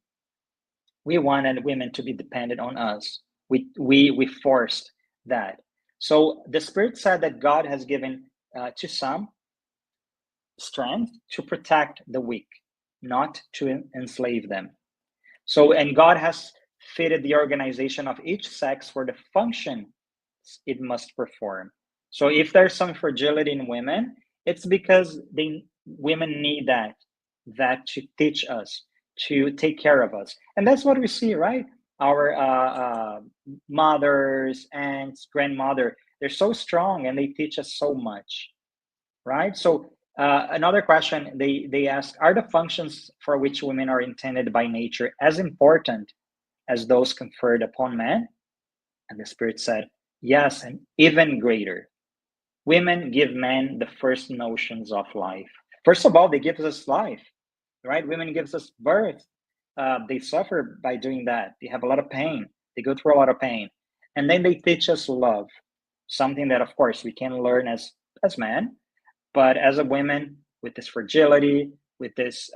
we wanted women to be dependent on us. We forced that. So the Spirit said that God has given to some strength to protect the weak, not to enslave them. So, and God has fitted the organization of each sex for the function it must perform. So, if there's some fragility in women, it's because women need that to teach us, to take care of us, and that's what we see, right? Our mothers, aunts, grandmother, they're so strong and they teach us so much, right? So another question they ask, are the functions for which women are intended by nature as important as those conferred upon men? And the Spirit said, yes, and even greater. Women give men the first notions of life. First of all, they give us life, right? Women gives us birth. They suffer by doing that. They have a lot of pain. They go through a lot of pain. And then they teach us love, something that, of course, we can learn as men. But as a woman, with this fragility, with this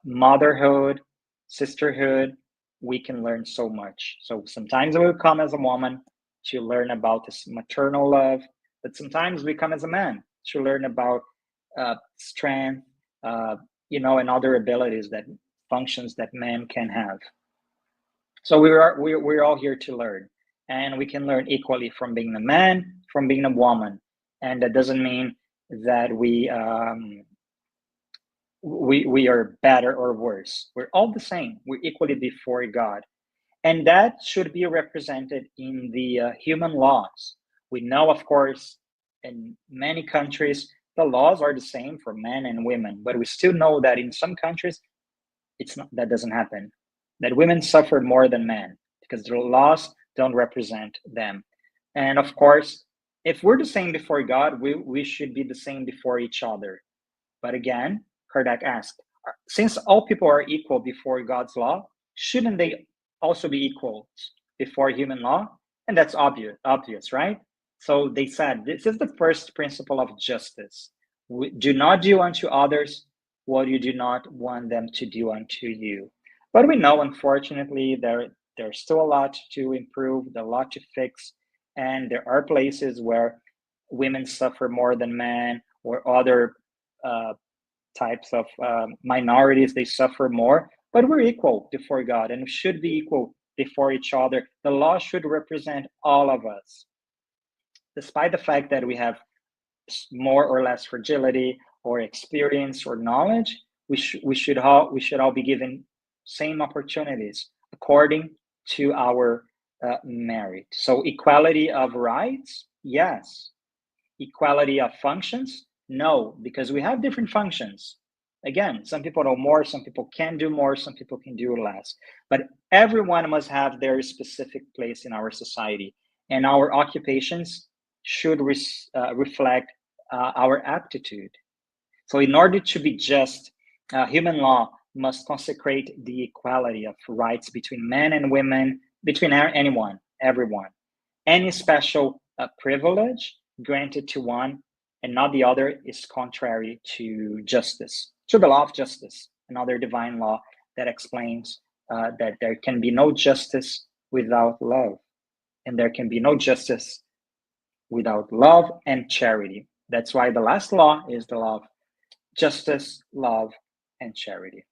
motherhood, sisterhood, we can learn so much. So sometimes we will come as a woman to learn about this maternal love, but sometimes we come as a man to learn about strength, and other abilities, that functions that men can have. So we're all here to learn, and we can learn equally from being a man, from being a woman, and that doesn't mean that we are better or worse. We're all the same. We're equally before God, and that should be represented in the human laws. We know, of course, in many countries the laws are the same for men and women, but we still know that in some countries that doesn't happen. That women suffer more than men because the laws don't represent them. And of course, if we're the same before God, we should be the same before each other. But again, Kardec asked, since all people are equal before God's law, shouldn't they also be equal before human law? And that's obvious, right? So they said, this is the first principle of justice. Do not do unto others what you do not want them to do unto you. But we know, unfortunately, there's still a lot to improve, a lot to fix, and there are places where women suffer more than men, or other types of minorities, they suffer more, but we're equal before God and should be equal before each other. The law should represent all of us, despite the fact that we have more or less fragility or experience or knowledge. We should all be given same opportunities according to our merit. So equality of rights, yes. Equality of functions, no, because we have different functions. Again, some people know more, some people can do more, some people can do less. But everyone must have their specific place in our society, and our occupations should reflect our aptitude. So in order to be just, human law must consecrate the equality of rights between men and women, between anyone, everyone. Any special privilege granted to one and not the other is contrary to justice, to the law of justice, another divine law that explains that there can be no justice without love, and there can be no justice without love and charity. That's why the last law is the law of justice, love, and charity.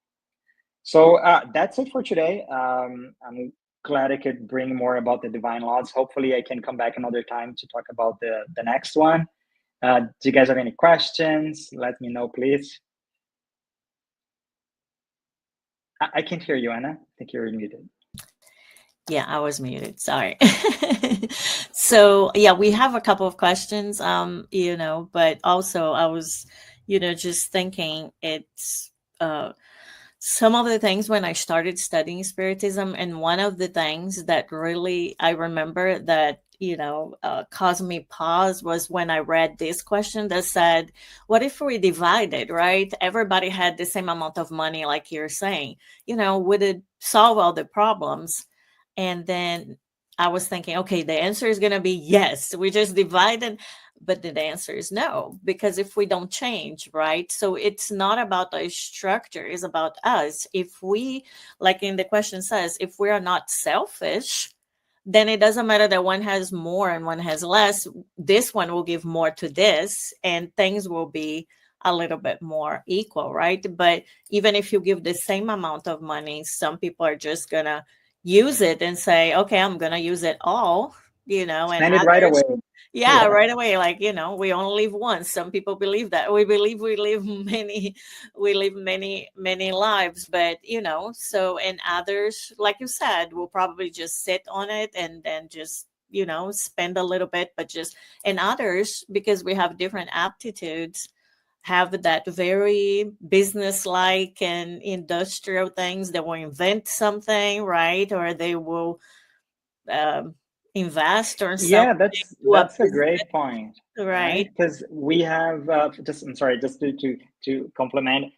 So that's it for today. I'm glad I could bring more about the divine laws. Hopefully, I can come back another time to talk about the next one. Do you guys have any questions? Let me know, please. I can't hear you, Anna. I think you're muted. Yeah, I was muted. Sorry. So yeah, we have a couple of questions, but also I was, just thinking it's some of the things when I started studying Spiritism, and one of the things that really I remember that caused me pause was when I read this question that said, "What if we divided? Right? Everybody had the same amount of money, like you're saying. Would it solve all the problems?" And then I was thinking, okay, the answer is going to be yes. We just divided, but the answer is no, because if we don't change, right? So it's not about the structure, it's about us. If we, like in the question says, if we are not selfish, then it doesn't matter that one has more and one has less. This one will give more to this, and things will be a little bit more equal, right? But even if you give the same amount of money, some people are just going to use it and say, okay, I'm going to use it all, and Spend it right others, away. yeah, right away. Like, we only live once. Some people believe that. We believe we live many lives, but so, and others, like you said, will probably just sit on it and then just, spend a little bit, but just, and others, because we have different aptitudes, have that very business-like and industrial things. They will invent something, right? Or they will um, invest or something. Yeah, Do a that's a business, great point, right? right? Because we have I'm sorry, just to complement,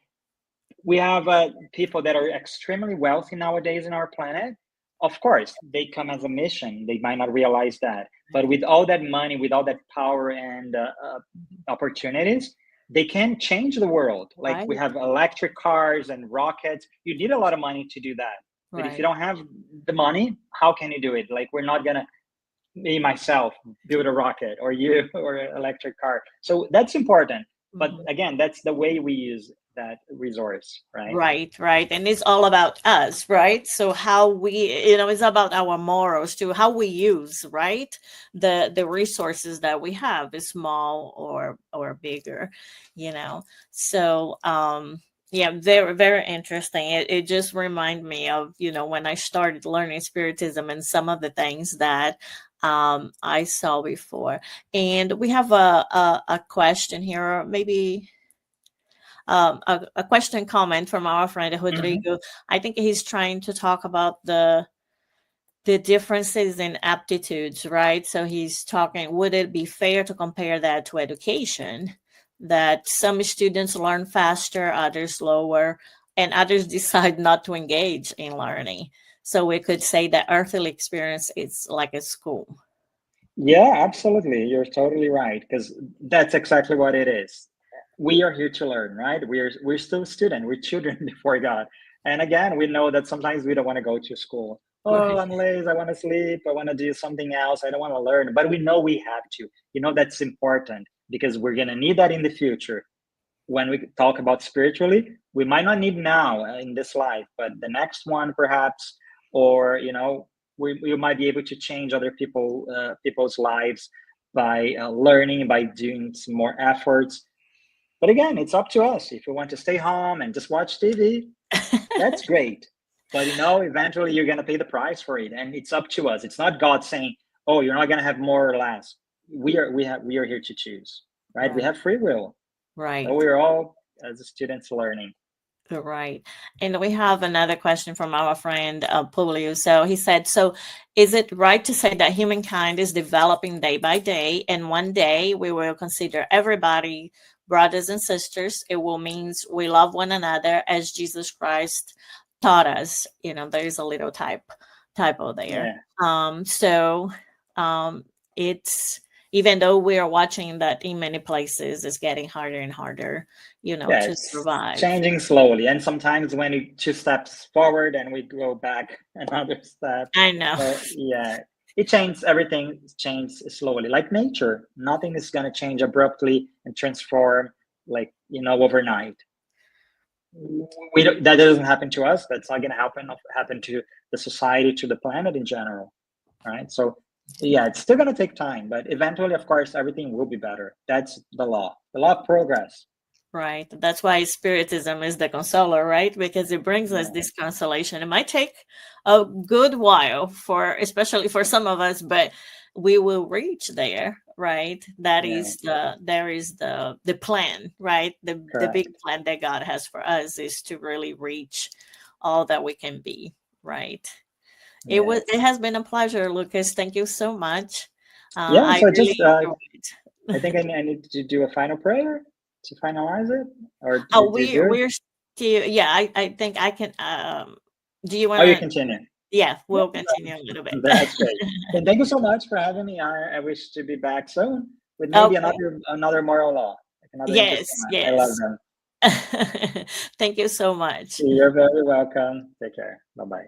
we have people that are extremely wealthy nowadays in our planet. Of course, they come as a mission. They might not realize that, but with all that money, with all that power and opportunities, they can change the world. Like Right, we have electric cars and rockets. You need a lot of money to do that. But if you right, don't have the money, how can you do it? Like we're not gonna, me myself, build a rocket, or you or an electric car. So that's important. But mhm. again, that's the way we use that resource, right? Right, right. And it's all about us, right? So how we, it's about our morals too, how we use, right? The resources that we have, is small or bigger, you know. So yeah, very, very interesting. It just remind me of, when I started learning Spiritism and some of the things that I saw before. And we have a question here, maybe a question comment from our friend Mm-hmm. Rodrigo. I think he's trying to talk about the differences in aptitudes, right? So he's talking, would it be fair to compare that to education? That some students learn faster, others slower, and others decide not to engage in learning. So we could say that earthly experience is like a school. Yeah, absolutely. You're totally right, because that's exactly what it is. We are here to learn, right? We're still student. We're children before God. And again, we know that sometimes we don't want to go to school. Oh, Right. I'm lazy. I want to sleep. I want to do something else. I don't want to learn. But we know we have to. That's important because we're going to need that in the future. When we talk about spiritually, we might not need now in this life, but the next one perhaps, or we might be able to change other people's lives by learning, by doing some more efforts. But again, it's up to us. If you want to stay home and just watch TV, that's great. But eventually you're going to pay the price for it, and it's up to us. It's not God saying, "Oh, you're not going to have more or less." We are here to choose, right? We Right. have free will. So Right. we're all, as students, learning. Right. And we have another question from our friend Publio. So he said, so is it right to say that humankind is developing day by day, and one day we will consider everybody brothers and sisters? It will means we love one another as Jesus Christ taught us. There is a little typo there. Yeah, So it's, even though we are watching that in many places, it's getting harder and harder, yeah, to it's survive. changing slowly, and sometimes when we two steps forward and we go back another step. I know. So yeah, it changes, everything changes slowly, like nature. Nothing is going to change abruptly and transform like, overnight. That doesn't happen to us. That's not going to happen to the society, to the planet in general, right? So yeah, it's still going to take time, but eventually, of course, everything will be better. That's the law of progress. Right. That's why Spiritism is the consoler, right? Because it brings us this consolation. It might take a good while especially for some of us, but we will reach there, right? There is the plan, right? The big plan that God has for us is to really reach all that we can be, right? It has been a pleasure, Lucas. Thank you so much. I so really just enjoyed it. I think I need to do a final prayer to finalize it, or Oh, did you do it? we're still, yeah, I think I can, do you Oh, you want to, continue. yeah, we'll continue a little bit. That's great. And thank you so much for having me. I wish to be back soon with maybe Okay. another moral law, like another interesting Yes, one. I love yes. them. Thank you so much. You're very welcome. Take care. Bye bye.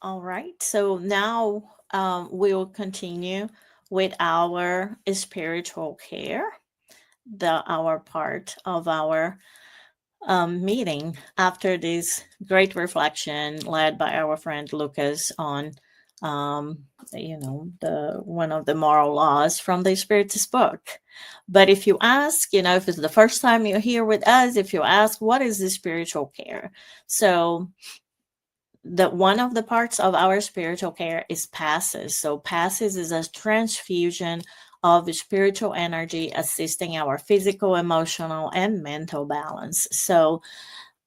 All right. So now we'll continue with our spiritual care, our part of our meeting after this great reflection led by our friend Lucas on, the one of the moral laws from the Spiritist book. But if you ask, if it's the first time you're here with us, if you ask, what is the spiritual care? So one of the parts of our spiritual care is passes. So passes is a transfusion of spiritual energy assisting our physical, emotional, and mental balance. So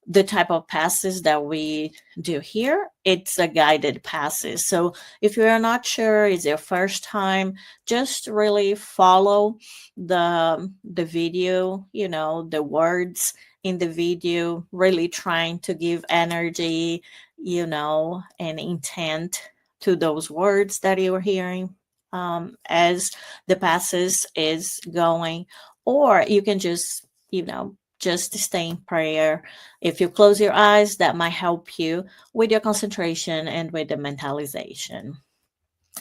the type of passes that we do here, it's a guided passes. So if you're not sure, it's your first time, just really follow the video, the words in the video, really trying to give energy, and intent to those words that you're hearing as the passes is going. Or you can just, just stay in prayer. If you close your eyes, that might help you with your concentration and with the mentalization.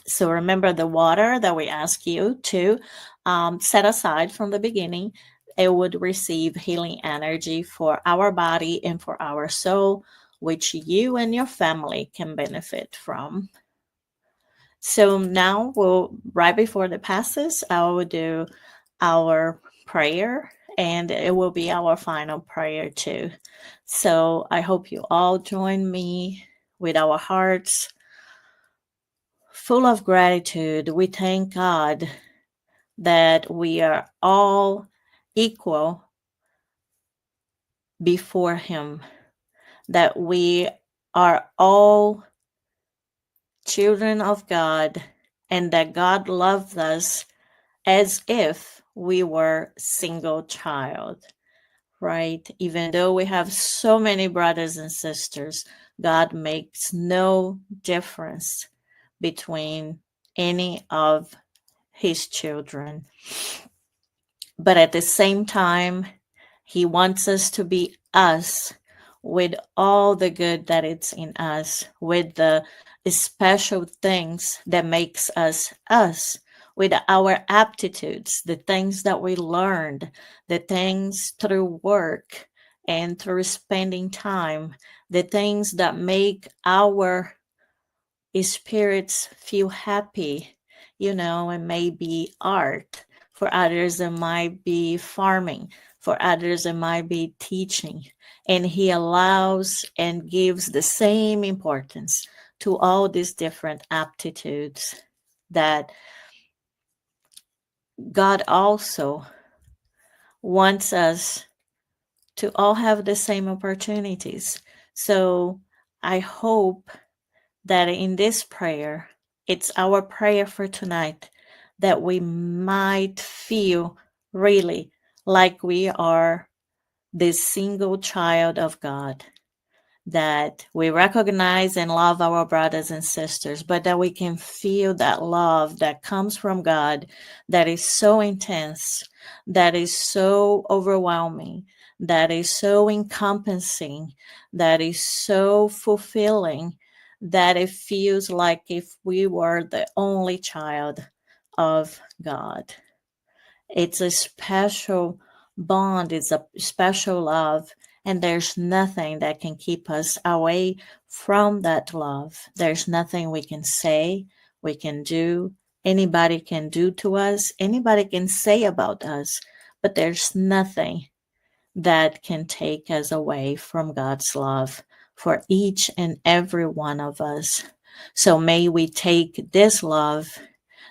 So remember the water that we ask you to set aside from the beginning. It would receive healing energy for our body and for our soul, which you and your family can benefit from. So now right before the passes, I will do our prayer, and it will be our final prayer too. So I hope you all join me with our hearts full of gratitude. We thank God that we are all equal before Him, that we are all children of God, and that God loves us as if we were single child, right? Even though we have so many brothers and sisters, God makes no difference between any of His children. But at the same time, He wants us to be us, with all the good that it's in us, with the special things that makes us us, with our aptitudes, the things that we learned, the things through work and through spending time, the things that make our spirits feel happy. It may be art. For others, it might be farming. For others, it might be teaching. And He allows and gives the same importance to all these different aptitudes, that God also wants us to all have the same opportunities. So I hope that in this prayer, it's our prayer for tonight, that we might feel really like we are this single child of God, that we recognize and love our brothers and sisters, but that we can feel that love that comes from God, that is so intense, that is so overwhelming, that is so encompassing, that is so fulfilling, that it feels like if we were the only child of God. It's a special bond, it's a special love, and there's nothing that can keep us away from that love. There's nothing we can say, we can do, anybody can do to us, anybody can say about us, but there's nothing that can take us away from God's love for each and every one of us. So may we take this love,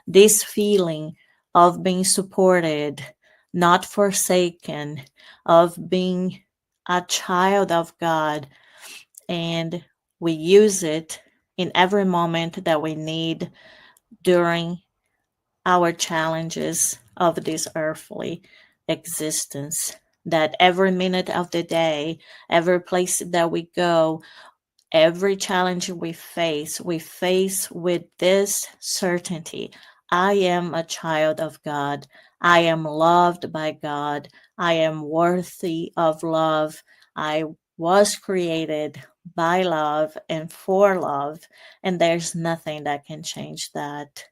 this feeling of being supported, not forsaken, of being a child of God, and we use it in every moment that we need during our challenges of this earthly existence. That every minute of the day, every place that we go, every challenge we face with this certainty: I am a child of God. I am loved by God. I am worthy of love. I was created by love and for love, and there's nothing that can change that.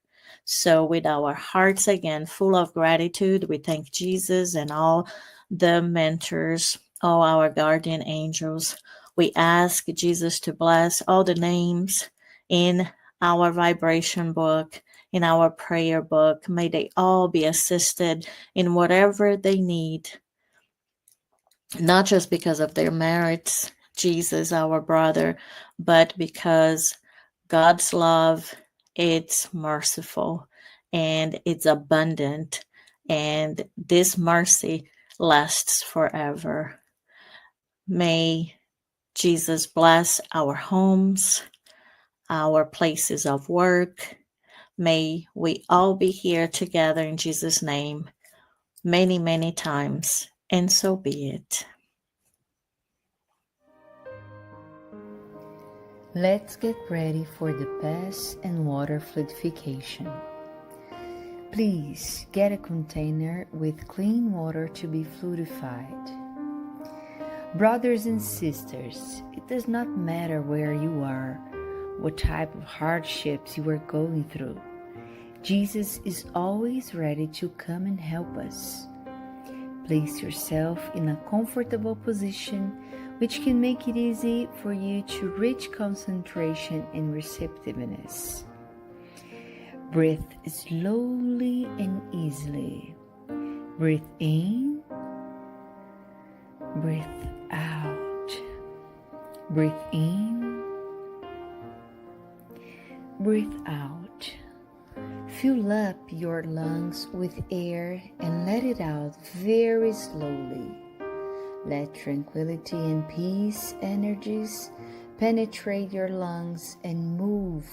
So, with our hearts again full of gratitude, we thank Jesus and all the mentors, all our guardian angels. We ask Jesus to bless all the names in our vibration book, in our prayer book. May they all be assisted in whatever they need, not just because of their merits, Jesus, our brother, but because God's love, it's merciful and it's abundant, and this mercy lasts forever. May Jesus bless our homes, our places of work. May we all be here together in Jesus' name many, many times, and so be it. Let's get ready for the pass and water fluidification. Please get a container with clean water to be fluidified. Brothers and sisters, it does not matter where you are, what type of hardships you are going through. Jesus is always ready to come and help us. Place yourself in a comfortable position, which can make it easy for you to reach concentration and receptiveness. Breathe slowly and easily. Breathe in, breathe out. Breathe in, breathe out. Fill up your lungs with air and let it out very slowly. Let tranquility and peace energies penetrate your lungs and move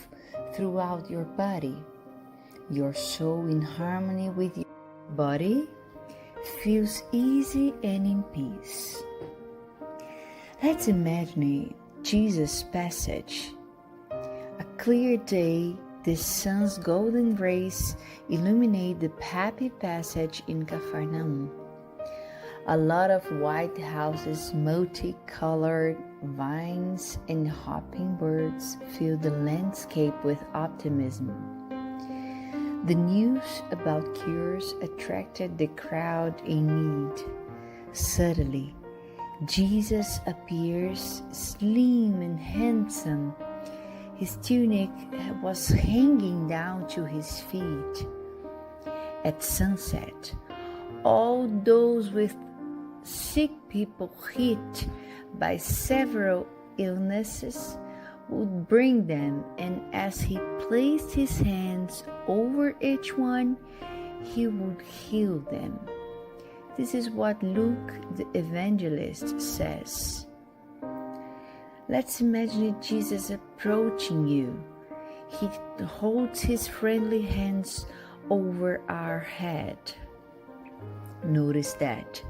throughout your body. Your soul in harmony with your body feels easy and in peace. Let's imagine Jesus' passage. A clear day, the sun's golden rays illuminate the happy passage in Capharnaum. A lot of white houses, multicolored vines, and hopping birds fill the landscape with optimism. The news about cures attracted the crowd in need. Suddenly, Jesus appears slim and handsome. His tunic was hanging down to his feet. At sunset, all those with sick people hit by several illnesses would bring them, and as he placed his hands over each one, he would heal them. This is what Luke the evangelist says. Let's imagine Jesus approaching you. He holds his friendly hands over our head. Notice that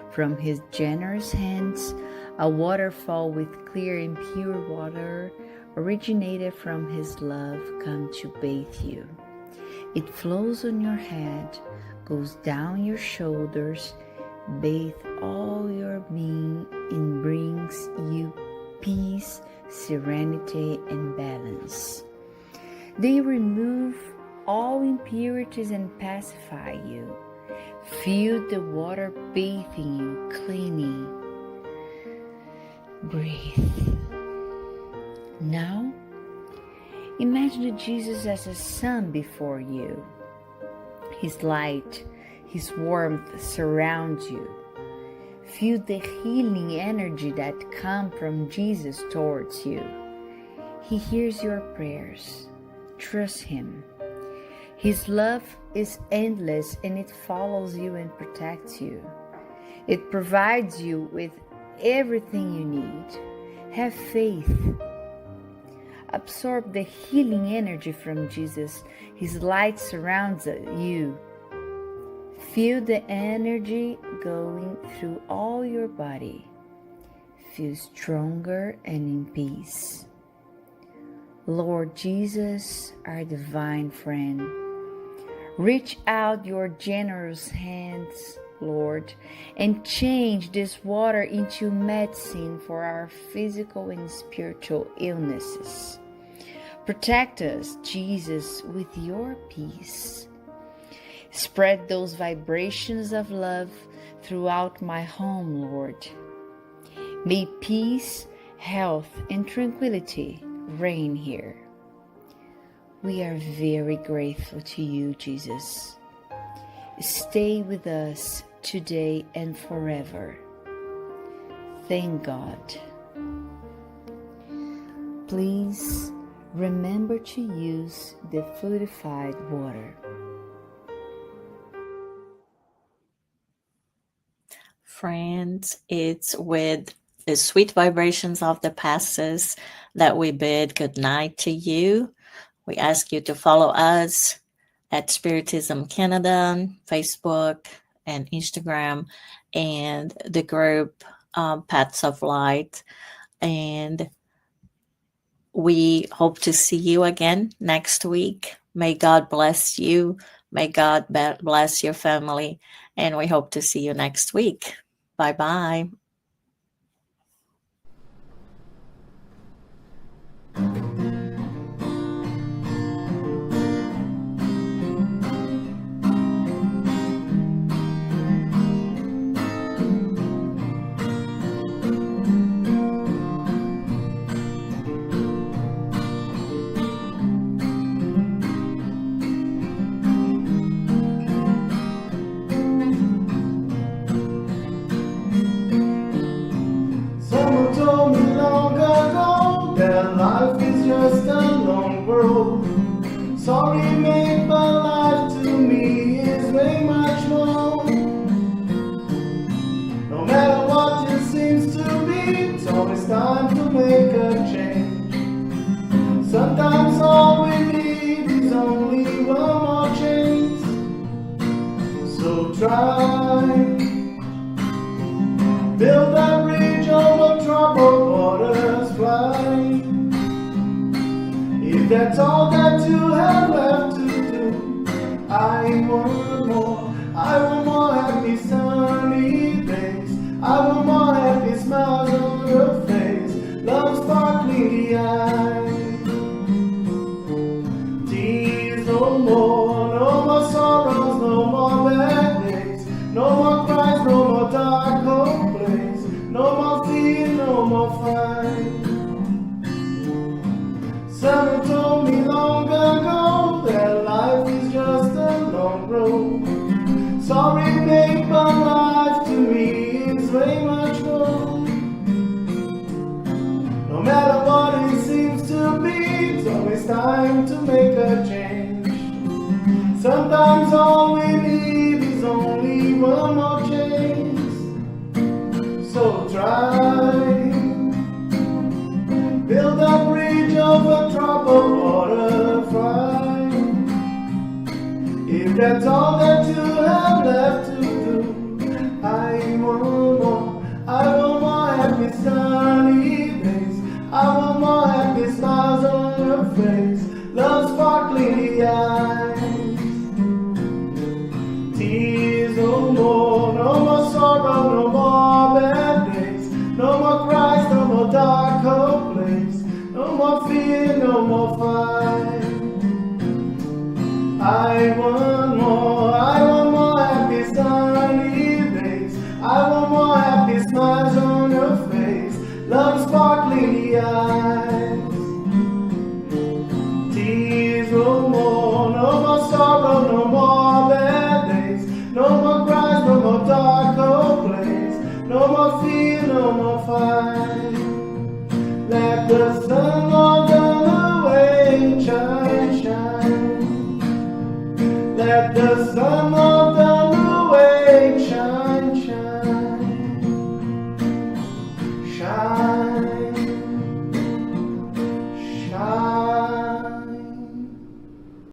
from his generous hands, a waterfall with clear and pure water originated from his love come to bathe you. It flows on your head, goes down your shoulders, bathe all your being and brings you peace, serenity, and balance. They remove all impurities and pacify you. Feel the water bathing you, cleaning. Breathe. Now, imagine Jesus as a sun before you. His light, His warmth surrounds you. Feel the healing energy that comes from Jesus towards you. He hears your prayers. Trust Him. His love is endless and it follows you and protects you. It provides you with everything you need. Have faith. Absorb the healing energy from Jesus. His light surrounds you. Feel the energy going through all your body. Feel stronger and in peace. Lord Jesus, our divine friend, reach out your generous hands, Lord, and change this water into medicine for our physical and spiritual illnesses. Protect us, Jesus, with your peace. Spread those vibrations of love throughout my home, Lord. May peace, health, and tranquility reign here. We are very grateful to you, Jesus. Stay with us today and forever. Thank God. Please remember to use the fluidified water. Friends, it's with the sweet vibrations of the passes that we bid good night to you. We ask you to follow us at Spiritism Canada, Facebook and Instagram, and the group Paths of Light. And we hope to see you again next week. May God bless you. May God bless your family. And we hope to see you next week. Bye-bye. Someone told me long ago that life is just a long road. Sorry, mate, but life to me is way much more. No matter what it seems to be, it's always time to make a change. Sometimes all we need is only one more chance. So try. Build a bridge over troubled waters, fly. If that's all that you have left to do, I want more. I want more happy sunny days. I want more happy smiles on your face. Love sparkling the eyes. Tears no more, no more sorrows, no more bad days. No more cries, no more dark home. No more fear, no more fight. Someone told me long ago that life is just a long road. Sorry, babe, but life to me is way much more. No matter what it seems to be, it's always time to make a change. Sometimes all we need is only one more chance. So try, build a bridge over troubled water, fly. If that's all that you have left to do, I want more. I want more happy sunny days. I want more happy smiles on your face. Love sparkling the eyes. Tears no more, no more sorrow. more fear, no more fight. I want more happy sunny days. I want more happy smiles on your face. Love sparkling in the eyes.